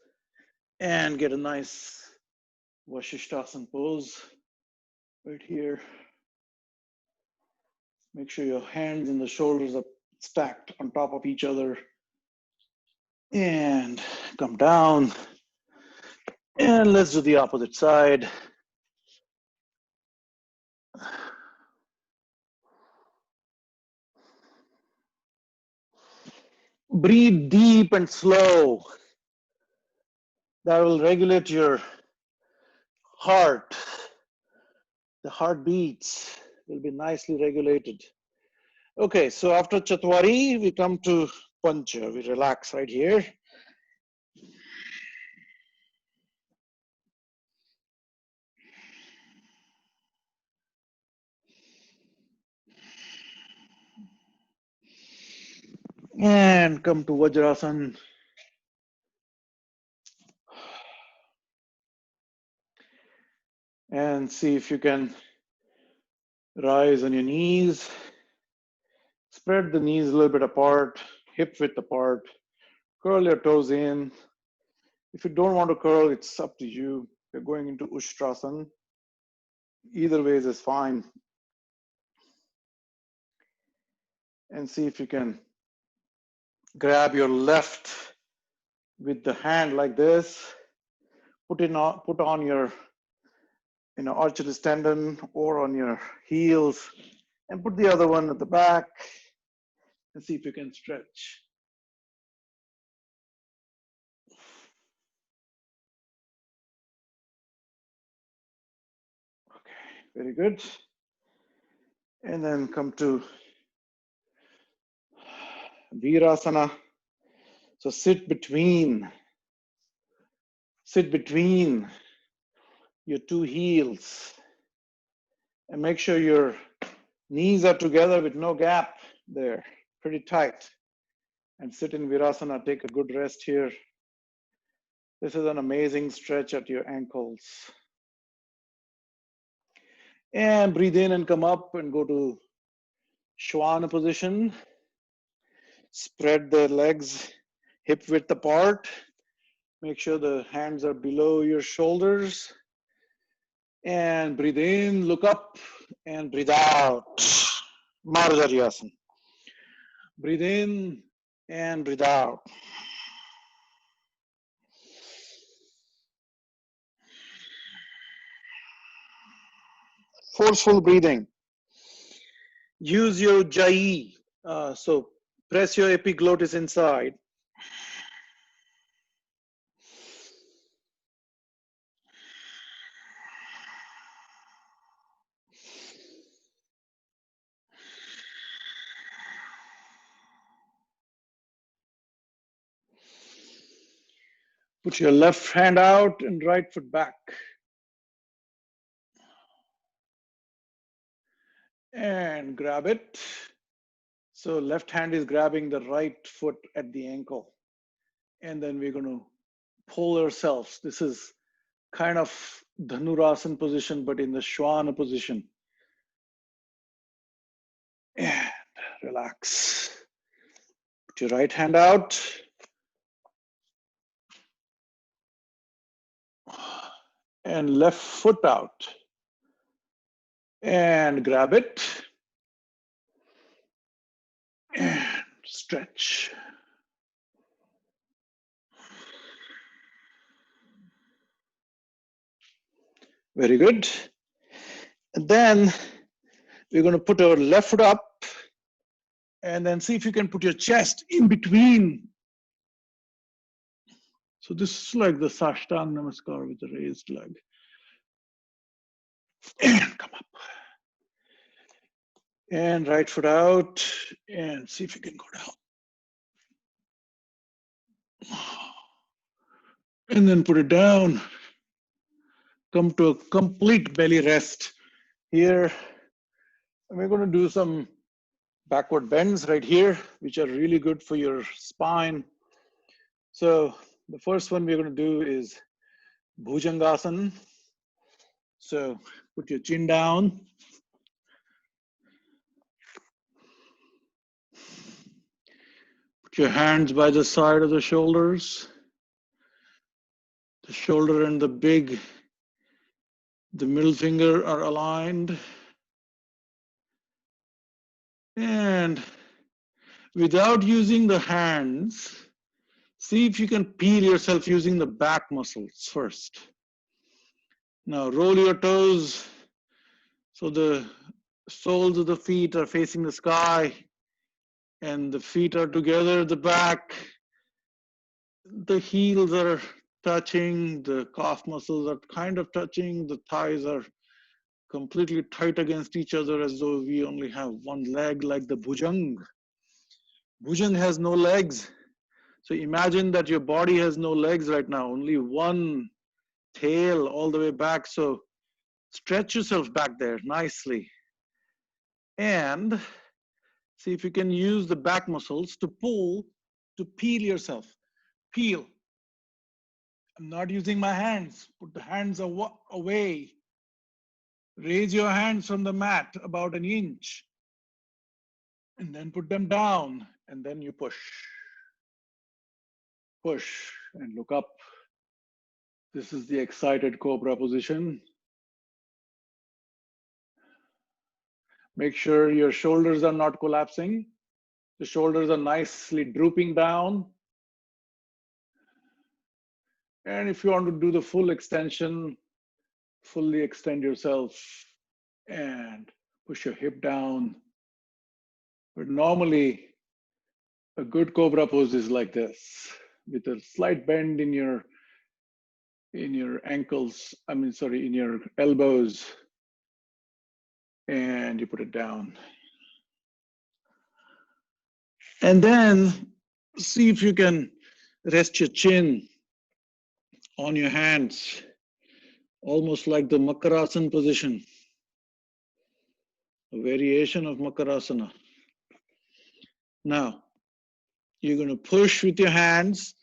and get a nice Vashishtasana pose right here. Make sure your hands and the shoulders are stacked on top of each other. And come down. And let's do the opposite side. Breathe deep and slow. That will regulate your heart. The heartbeats will be nicely regulated. Okay, so after Chatwari, we come to Pancha. We relax right here. And come to Vajrasan. And see if you can rise on your knees. Spread the knees a little bit apart, hip width apart. Curl your toes in. If you don't want to curl, it's up to you. You're going into Ushtrasan. Either ways is fine. And see if you can grab your left with the hand like this. Put on your Achilles tendon or on your heels, and put the other one at the back and see if you can stretch. Okay, very good. And then come to Virasana. So sit between your two heels and make sure your knees are together with no gap there, pretty tight. And sit in Virasana, take a good rest here. This is an amazing stretch at your ankles. And breathe in and come up and go to Shwana position. Spread the legs hip width apart. Make sure the hands are below your shoulders. And breathe in, look up, and breathe out. Marjaryasan. Breathe in and breathe out. Forceful breathing. Use your Ujjayi. So press your epiglottis inside. Put your left hand out and right foot back. and grab it. So left hand is grabbing the right foot at the ankle. And then we're going to pull ourselves. This is kind of Dhanurasana position, but in the Shwana position. And relax. Put your right hand out. And left foot out. And grab it. And stretch. Very good. And then we're going to put our left foot up and then see if you can put your chest in between. So this is like the Sashtang Namaskar with the raised leg. And come up. And right foot out and see if you can go down. And then put it down. Come to a complete belly rest here. And we're going to do some backward bends right here, which are really good for your spine. So the first one we're going to do is Bhujangasana. So put your chin down. Put your hands by the side of the shoulders. The shoulder and the middle finger are aligned. And without using the hands, see if you can peel yourself using the back muscles first. Now roll your toes so the soles of the feet are facing the sky and the feet are together at the back. The heels are touching, the calf muscles are kind of touching, the thighs are completely tight against each other as though we only have one leg, like the Bhujang. Bhujang has no legs. So imagine that your body has no legs right now, only one tail all the way back. So stretch yourself back there nicely. And see if you can use the back muscles to pull, to peel yourself. Peel. I'm not using my hands. Put the hands away. Raise your hands from the mat about an inch. And then put them down. And then you push. Push and look up. This is the excited cobra position. Make sure your shoulders are not collapsing. The shoulders are nicely drooping down. And if you want to do the full extension, fully extend yourself and push your hip down. But normally, a good cobra pose is like this, with a slight bend in your ankles, in your elbows, and you put it down. And then see if you can rest your chin on your hands, almost like the Makarasana position, a variation of Makarasana. Now, you're going to push with your hands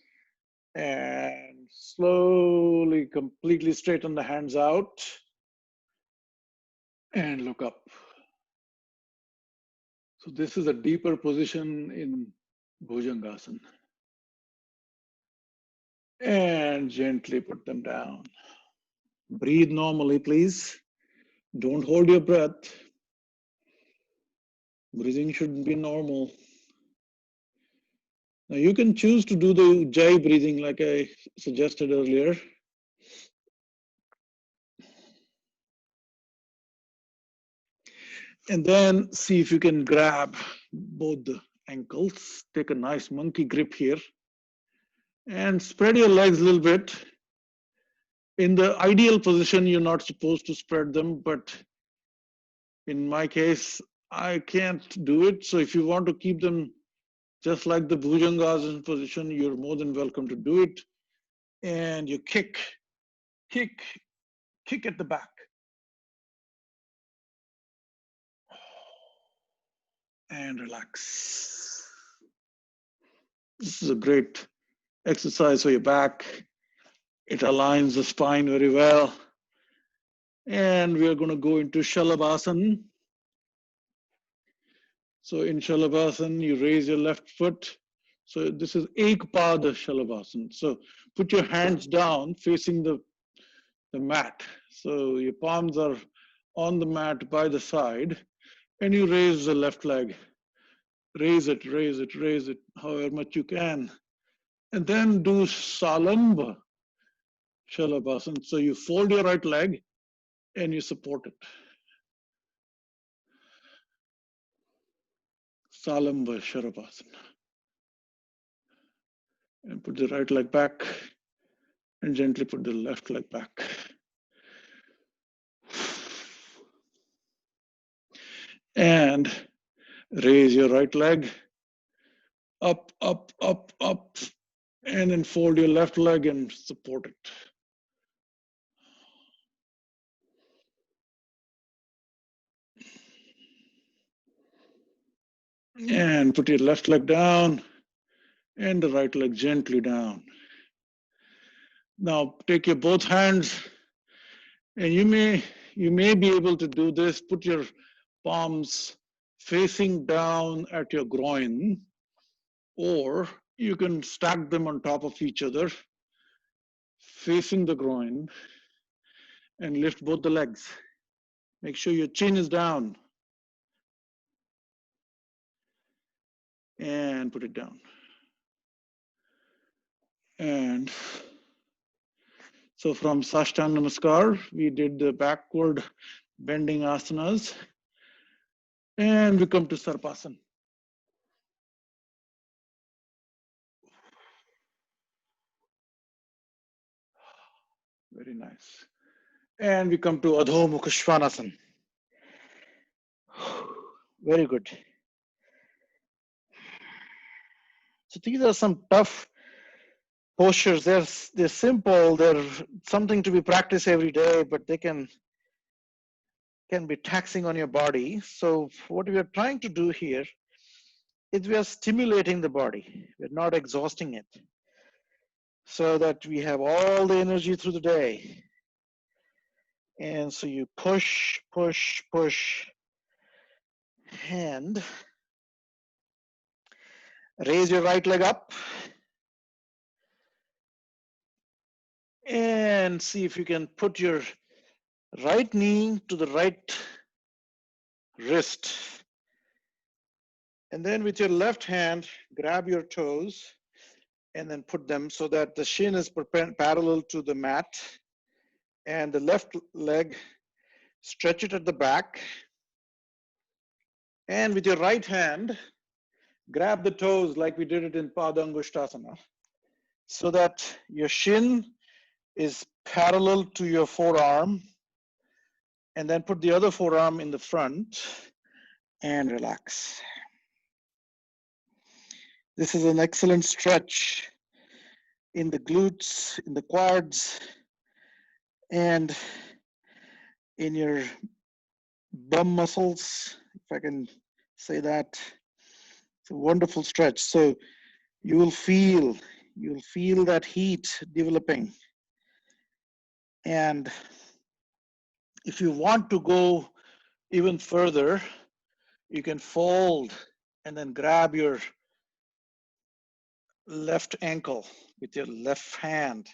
and slowly, completely straighten the hands out and look up. So this is a deeper position in Bhujangasana. And gently put them down. Breathe normally, please. Don't hold your breath. Breathing should be normal. Now you can choose to do the Ujjayi breathing like I suggested earlier. And then see if you can grab both the ankles. Take a nice monkey grip here. And spread your legs a little bit. In the ideal position, you're not supposed to spread them, but in my case, I can't do it. So if you want to keep them just like the Bhujangasana position, you're more than welcome to do it. And you kick at the back. and relax. This is a great exercise for your back. It aligns the spine very well. And we are going to go into shavasan. So in shavasan, you raise your left foot. So this is ekpada shavasan. So put your hands down facing the mat. So your palms are on the mat by the side, and you raise the left leg. Raise it, raise it, raise it, however much you can. And then do salamba shalabhasan. So you fold your right leg and you support it. Salamba shalabhasan. And put the right leg back and gently put the left leg back. And raise your right leg up, up, up, up, and then fold your left leg and support it. And put your left leg down and the right leg gently down. Now take your both hands, and you may be able to do this. Put your palms facing down at your groin, or you can stack them on top of each other, facing the groin, and lift both the legs. Make sure your chin is down. And put it down. And so from suryanamaskar, we did the backward bending asanas. And we come to sarpasan. Very nice. And we come to Adho Mukha Svanasana. Very good. So these are some tough postures. They're simple. They're something to be practiced every day, but they can be taxing on your body. So what we are trying to do here is we are stimulating the body. We're not exhausting it, so that we have all the energy through the day. And so you push, push, push, and raise your right leg up. And see if you can put your right knee to the right wrist. And then with your left hand, grab your toes and then put them so that the shin is parallel to the mat. And the left leg, stretch it at the back. And with your right hand, grab the toes like we did it in Padangushtasana, so that your shin is parallel to your forearm. And then put the other forearm in the front and relax. This is an excellent stretch in the glutes, in the quads, and in your bum muscles, if I can say that. It's a wonderful stretch. So you'll feel that heat developing. And if you want to go even further, you can fold and then grab your left ankle with your left hand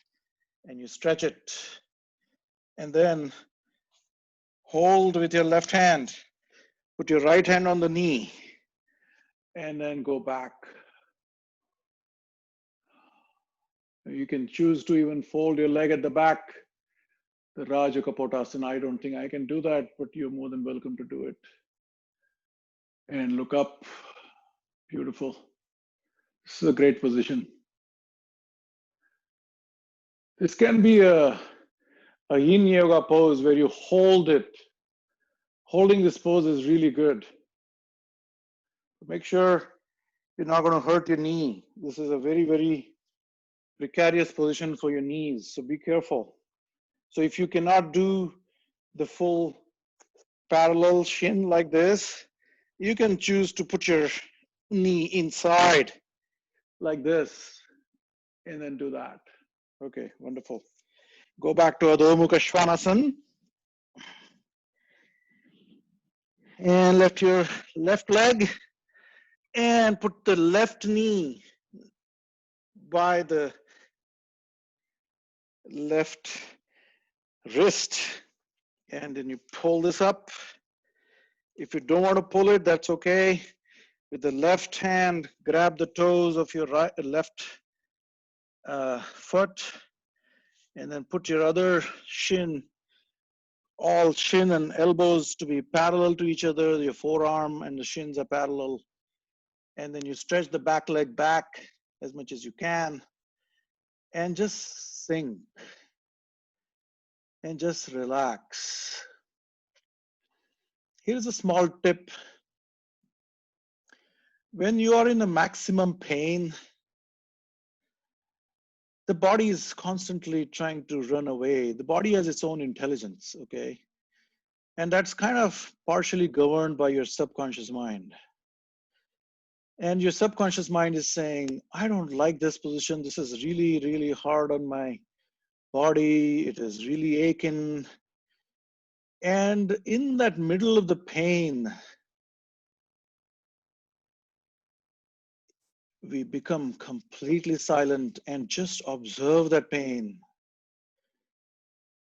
and you stretch it, and then hold with your left hand, put your right hand on the knee, and then go back. You can choose to even fold your leg at the back, the Raja Kapotasana. I don't think I can do that, but you're more than welcome to do it. And look up. Beautiful. This is a great position. This can be a yin yoga pose where you hold it. Holding this pose is really good. Make sure you're not going to hurt your knee. This is a very, very precarious position for your knees, so be careful. So if you cannot do the full parallel shin like this, You can choose to put your knee inside like this and then do that. Okay, wonderful. Go back to Adho Mukha Svanasana and lift your left leg and put the left knee by the left wrist, and then you pull this up. If you don't want to pull it, that's okay. With the left hand, grab the toes of your left foot, and then put your other shin, all shin and elbows to be parallel to each other. Your forearm and the shins are parallel. And then you stretch the back leg back as much as you can and just sink and just relax. Here's a small tip. When you are in a maximum pain, the body is constantly trying to run away. The body has its own intelligence, okay? And that's kind of partially governed by your subconscious mind. And your subconscious mind is saying, I don't like this position. This is really, really hard on my body. It is really aching. And in that middle of the pain, we become completely silent and just observe that pain.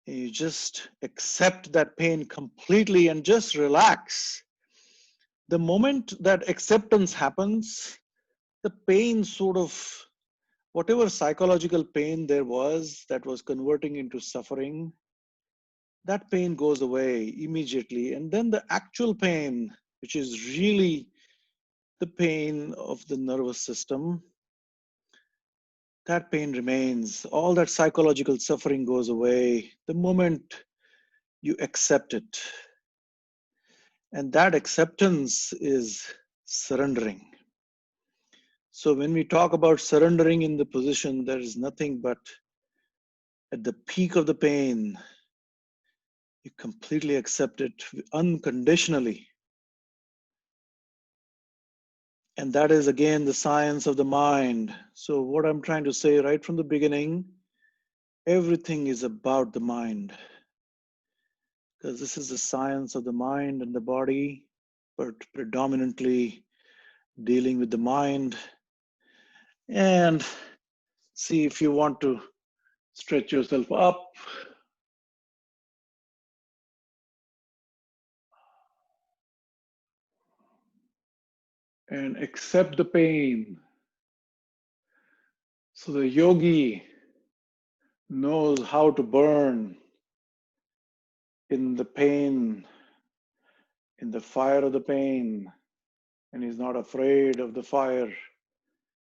You just accept that pain completely and just relax. The moment that acceptance happens, the pain sort of, whatever psychological pain there was that was converting into suffering, that pain goes away immediately. And then the actual pain, which is really the pain of the nervous system, that pain remains. All that psychological suffering goes away the moment you accept it. And that acceptance is surrendering. So when we talk about surrendering in the position, there is nothing but at the peak of the pain, you completely accept it unconditionally. And that is again the science of the mind. So what I'm trying to say right from the beginning, everything is about the mind. Because this is the science of the mind and the body, but predominantly dealing with the mind. And see if you want to stretch yourself up. And accept the pain. So the yogi knows how to burn in the pain, in the fire of the pain, and he's not afraid of the fire.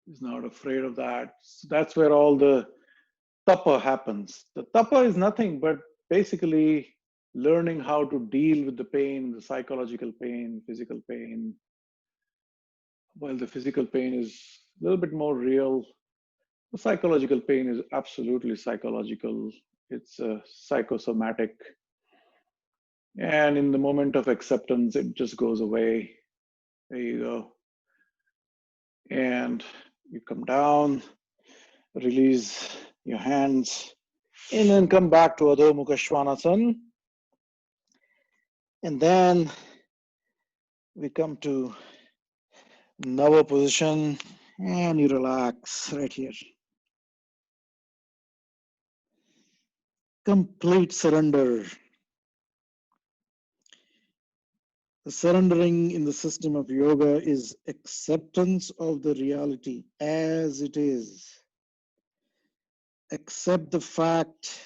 He's not afraid of that. So that's where all the tapa happens. The tapa is nothing but basically learning how to deal with the pain, the psychological pain, physical pain. While the physical pain is a little bit more real, the psychological pain is absolutely psychological. It's psychosomatic. And in the moment of acceptance, it just goes away. There you go. And you come down, release your hands, and then come back to Adho Mukha Svanasana. And then we come to Nava position, and you relax right here. Complete surrender. The surrendering in the system of yoga is acceptance of the reality as it is. Accept the fact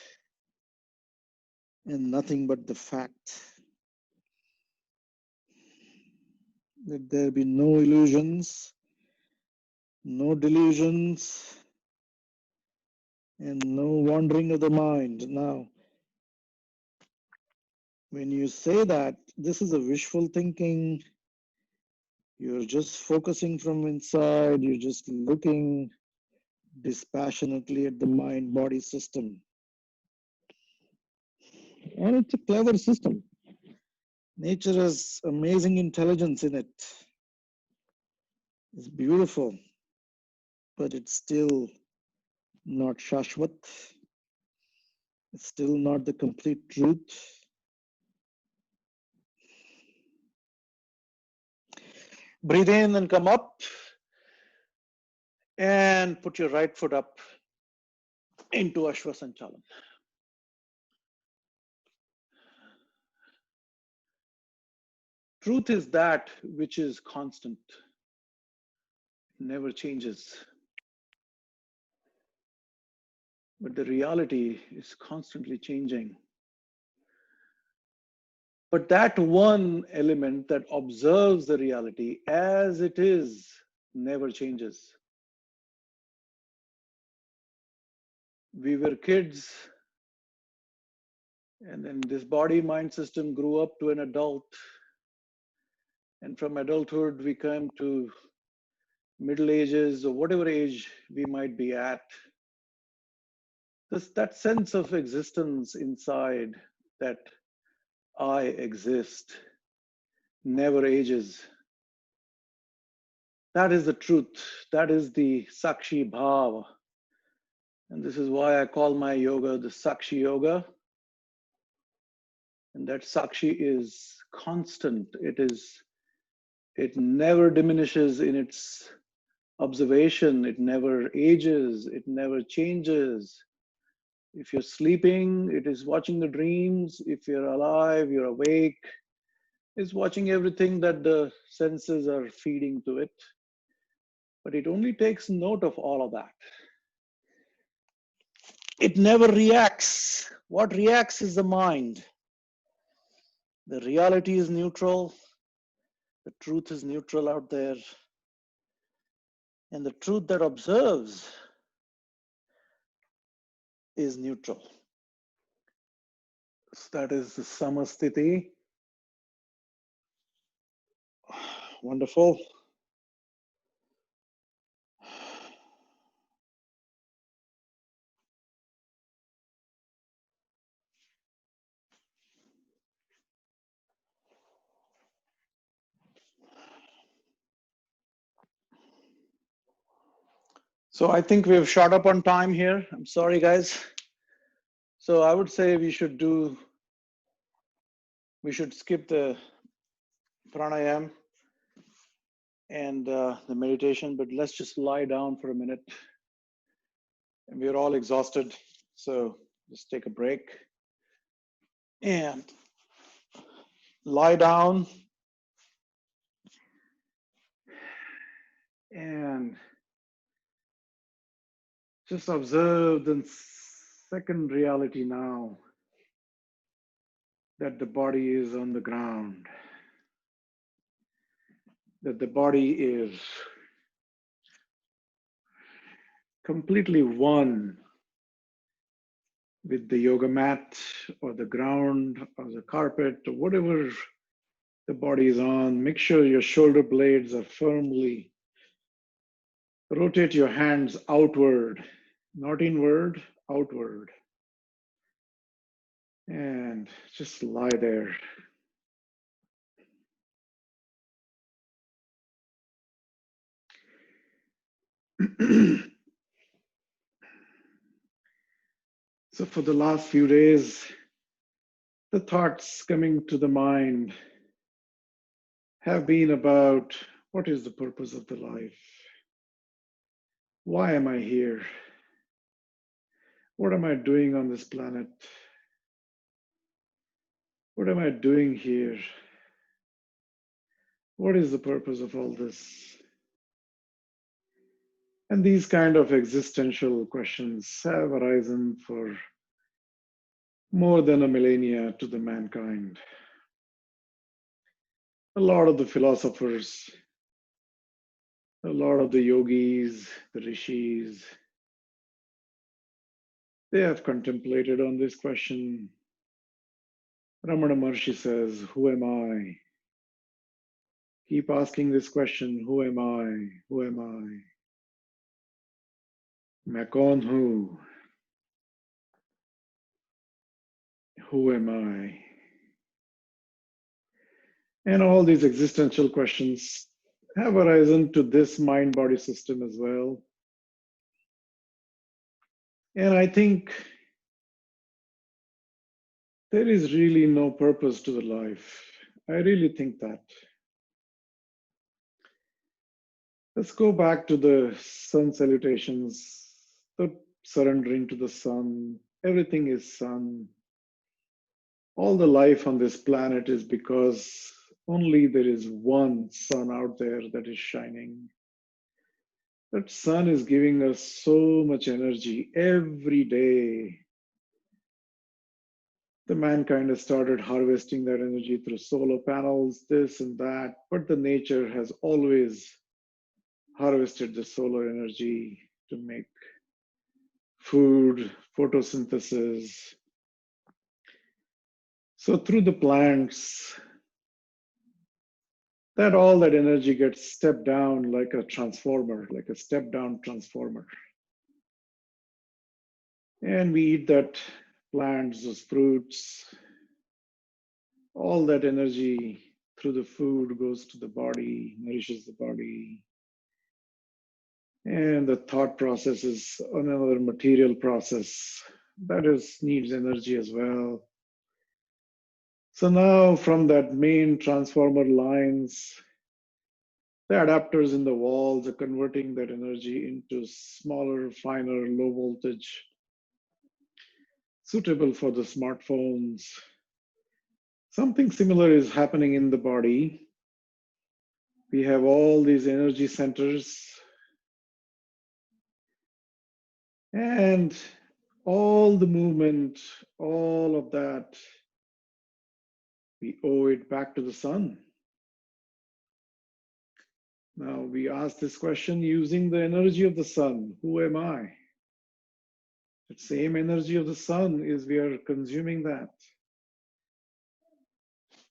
and nothing but the fact. Let there be no illusions, no delusions, and no wandering of the mind. Now, when you say that, this is a wishful thinking. You're just focusing from inside. You're just looking dispassionately at the mind-body system. And it's a clever system. Nature has amazing intelligence in it. It's beautiful, but it's still not Shashwat. It's still not the complete truth. Breathe in and come up and put your right foot up into Ashwasanchalan. Truth is that which is constant, never changes. But the reality is constantly changing. But that one element that observes the reality as it is never changes. We were kids, and then this body mind system grew up to an adult. And from adulthood, we came to middle ages or whatever age we might be at. That sense of existence inside, that I exist, never ages. That is the truth. That is the Sakshi Bhava. And this is why I call my yoga the Sakshi Yoga. And that Sakshi is constant. It never diminishes in its observation. It never ages. It never changes. If you're sleeping, it is watching the dreams. If you're alive, you're awake. It's watching everything that the senses are feeding to it. But it only takes note of all of that. It never reacts. What reacts is the mind. The reality is neutral. The truth is neutral out there. And the truth that observes is neutral. So that is the samasthiti. Wonderful. So I think we've shot up on time here. I'm sorry, guys. So I would say we should skip the pranayam and the meditation, but let's just lie down for a minute. And we're all exhausted, so just take a break and lie down and just observe the second reality now, that the body is on the ground, that the body is completely one with the yoga mat or the ground or the carpet or whatever the body is on. Make sure your shoulder blades are firmly. Rotate your hands outward, not inward, outward. And just lie there. So for the last few days, the thoughts coming to the mind have been about what is the purpose of the life? Why am I here? What am I doing on this planet? What am I doing here? What is the purpose of all this? And these kind of existential questions have arisen for more than a millennia to the mankind. A lot of the philosophers, a lot of the yogis, the rishis, they have contemplated on this question. Ramana Maharshi says, who am I? Keep asking this question, who am I? Who am I? मैं कौन हूँ? Who am I? And all these existential questions have arisen to this mind-body system as well. And I think there is really no purpose to the life. I really think that. Let's go back to the sun salutations, the surrendering to the sun. Everything is sun. All the life on this planet is because only there is one sun out there that is shining. That sun is giving us so much energy every day. The mankind has started harvesting that energy through solar panels, this and that, but the nature has always harvested the solar energy to make food, photosynthesis. So through the plants, that all that energy gets stepped down like a transformer, like a step down transformer. And we eat that plants, those fruits, all that energy through the food goes to the body, nourishes the body. And the thought process is another material process that needs energy as well. So now from that main transformer lines, the adapters in the walls are converting that energy into smaller, finer, low voltage, suitable for the smartphones. Something similar is happening in the body. We have all these energy centers, and all the movement, all of that, we owe it back to the sun. Now we ask this question using the energy of the sun. Who am I? The same energy of the sun is we are consuming that.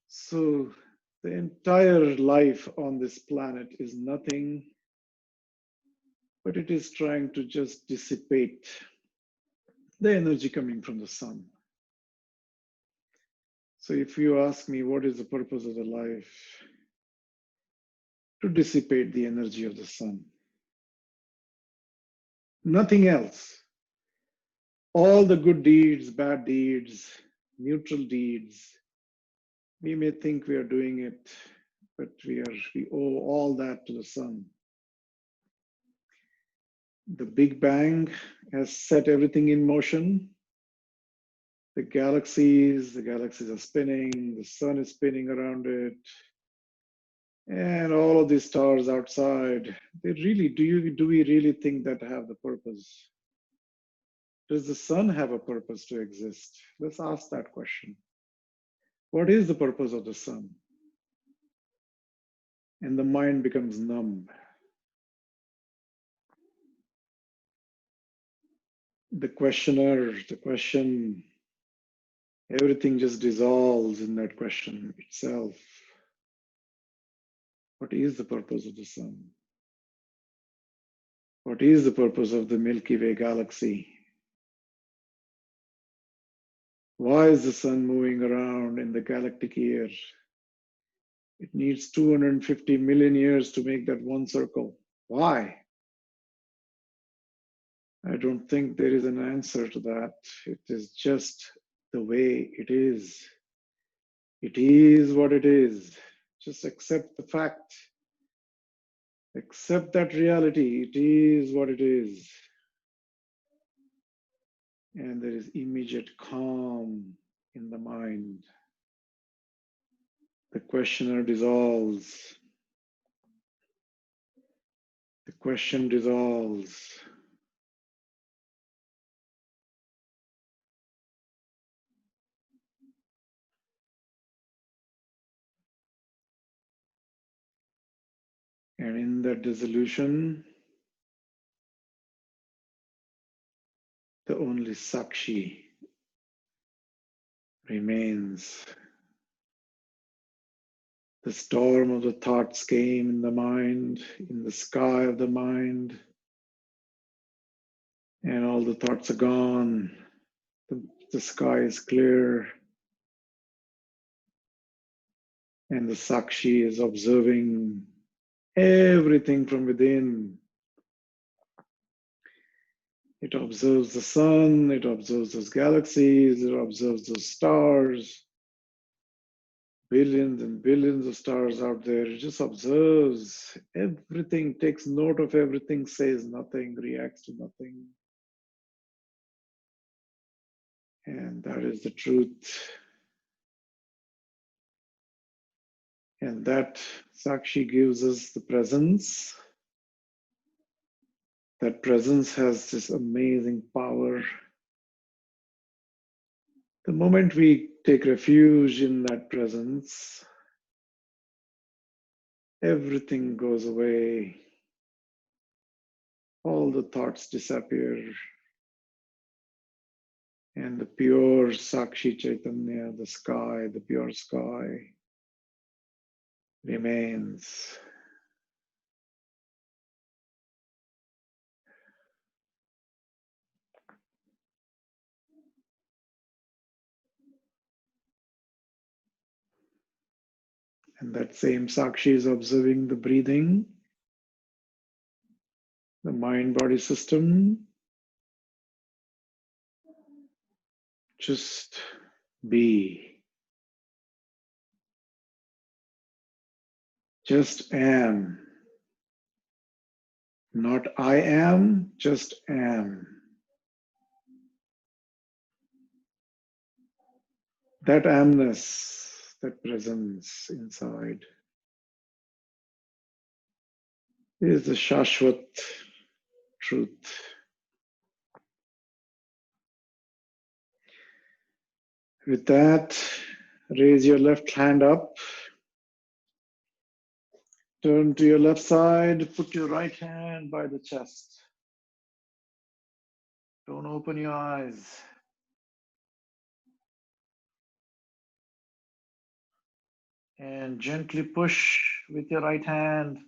So the entire life on this planet is nothing, but it is trying to just dissipate the energy coming from the sun. So if you ask me, what is the purpose of the life? To dissipate the energy of the sun. Nothing else. All the good deeds, bad deeds, neutral deeds, we may think we are doing it, but we owe all that to the sun. The Big Bang has set everything in motion. The galaxies are spinning, the sun is spinning around it, and all of these stars outside, do we really think that have the purpose? Does the sun have a purpose to exist? Let's ask that question. What is the purpose of the sun? And the mind becomes numb. The question, everything just dissolves in that question itself. What is the purpose of the sun? What is the purpose of the Milky Way galaxy? Why is the sun moving around in the galactic year? It needs 250 million years to make that one circle. Why? I don't think there is an answer to that. It is just the way it is. It is what it is. Just accept the fact. Accept that reality. It is what it is. And there is immediate calm in the mind. The questioner dissolves. The question dissolves. And in that dissolution, the only Sakshi remains. The storm of the thoughts came in the mind, in the sky of the mind, and all the thoughts are gone. The sky is clear. And the Sakshi is observing everything from within. It observes the sun, it observes those galaxies, it observes those stars, billions and billions of stars out there. It just observes everything, takes note of everything, says nothing, reacts to nothing. And that is the truth. And that Sakshi gives us the presence. That presence has this amazing power. The moment we take refuge in that presence, everything goes away. All the thoughts disappear. And the pure Sakshi Chaitanya, the sky, the pure sky, remains. And that same Sakshi is observing the breathing, the mind-body system. Just be. Just am. Not I am, just am. That amness, that presence inside is the Shashwat truth. With that, raise your left hand up. Turn to your left side, put your right hand by the chest. Don't open your eyes. And gently push with your right hand.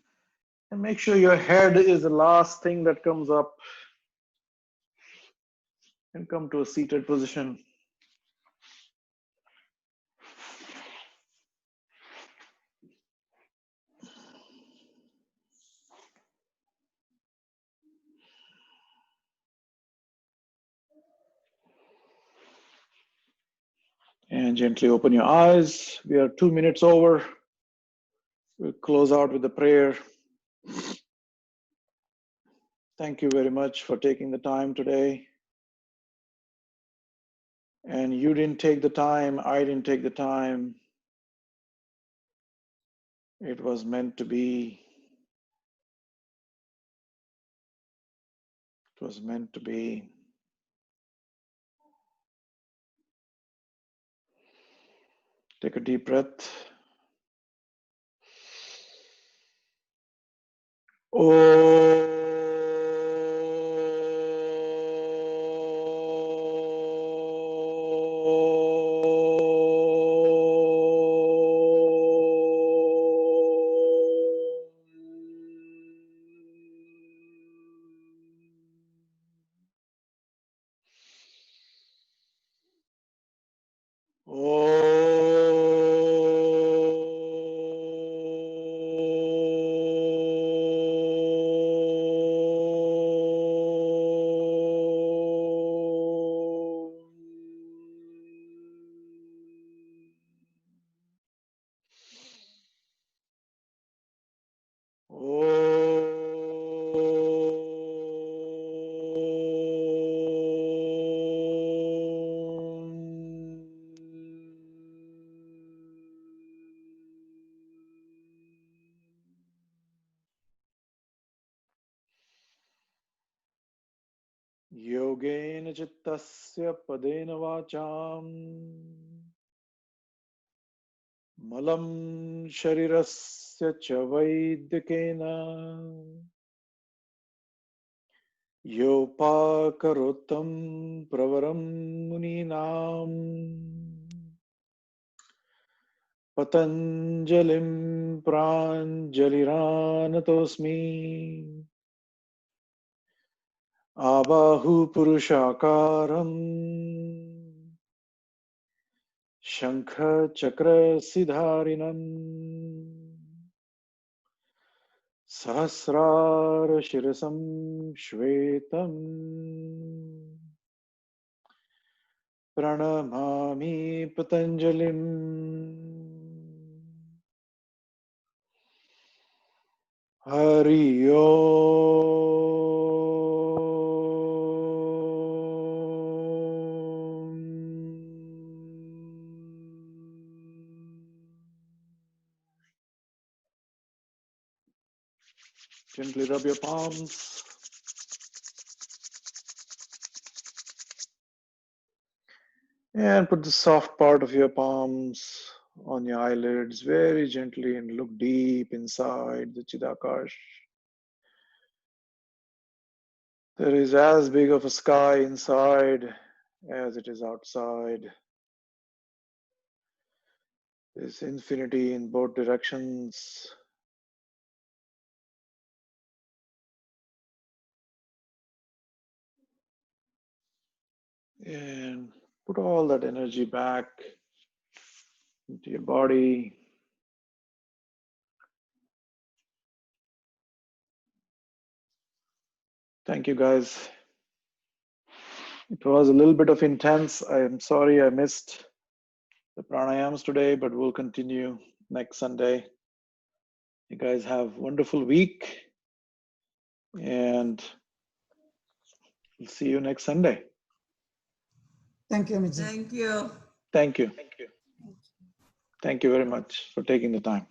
And make sure your head is the last thing that comes up. And come to a seated position. And gently open your eyes. We are 2 minutes over. We'll close out with a prayer. Thank you very much for taking the time today. And you didn't take the time, I didn't take the time. It was meant to be. It was meant to be. Take a deep breath. Oh. Yogena chittasya padena vacham malam sharirasya cha vaidyakena yopakarotam pravaram muninam patanjalim pranjaliranatosmi Abahu Purushakaram Shankha Chakra Siddharinam Sahasrara Shirasam Shvetam Pranamami Patanjalim Hari Om. Gently rub your palms. And put the soft part of your palms on your eyelids very gently and look deep inside the Chidakash. There is as big of a sky inside as it is outside. There's infinity in both directions. And put all that energy back into your body. Thank you, guys. It was a little bit of intense. I am sorry I missed the pranayams today, but we'll continue next Sunday. You guys have a wonderful week, and we'll see you next Sunday. Thank you, Amit. Thank you. Thank you. Thank you very much for taking the time.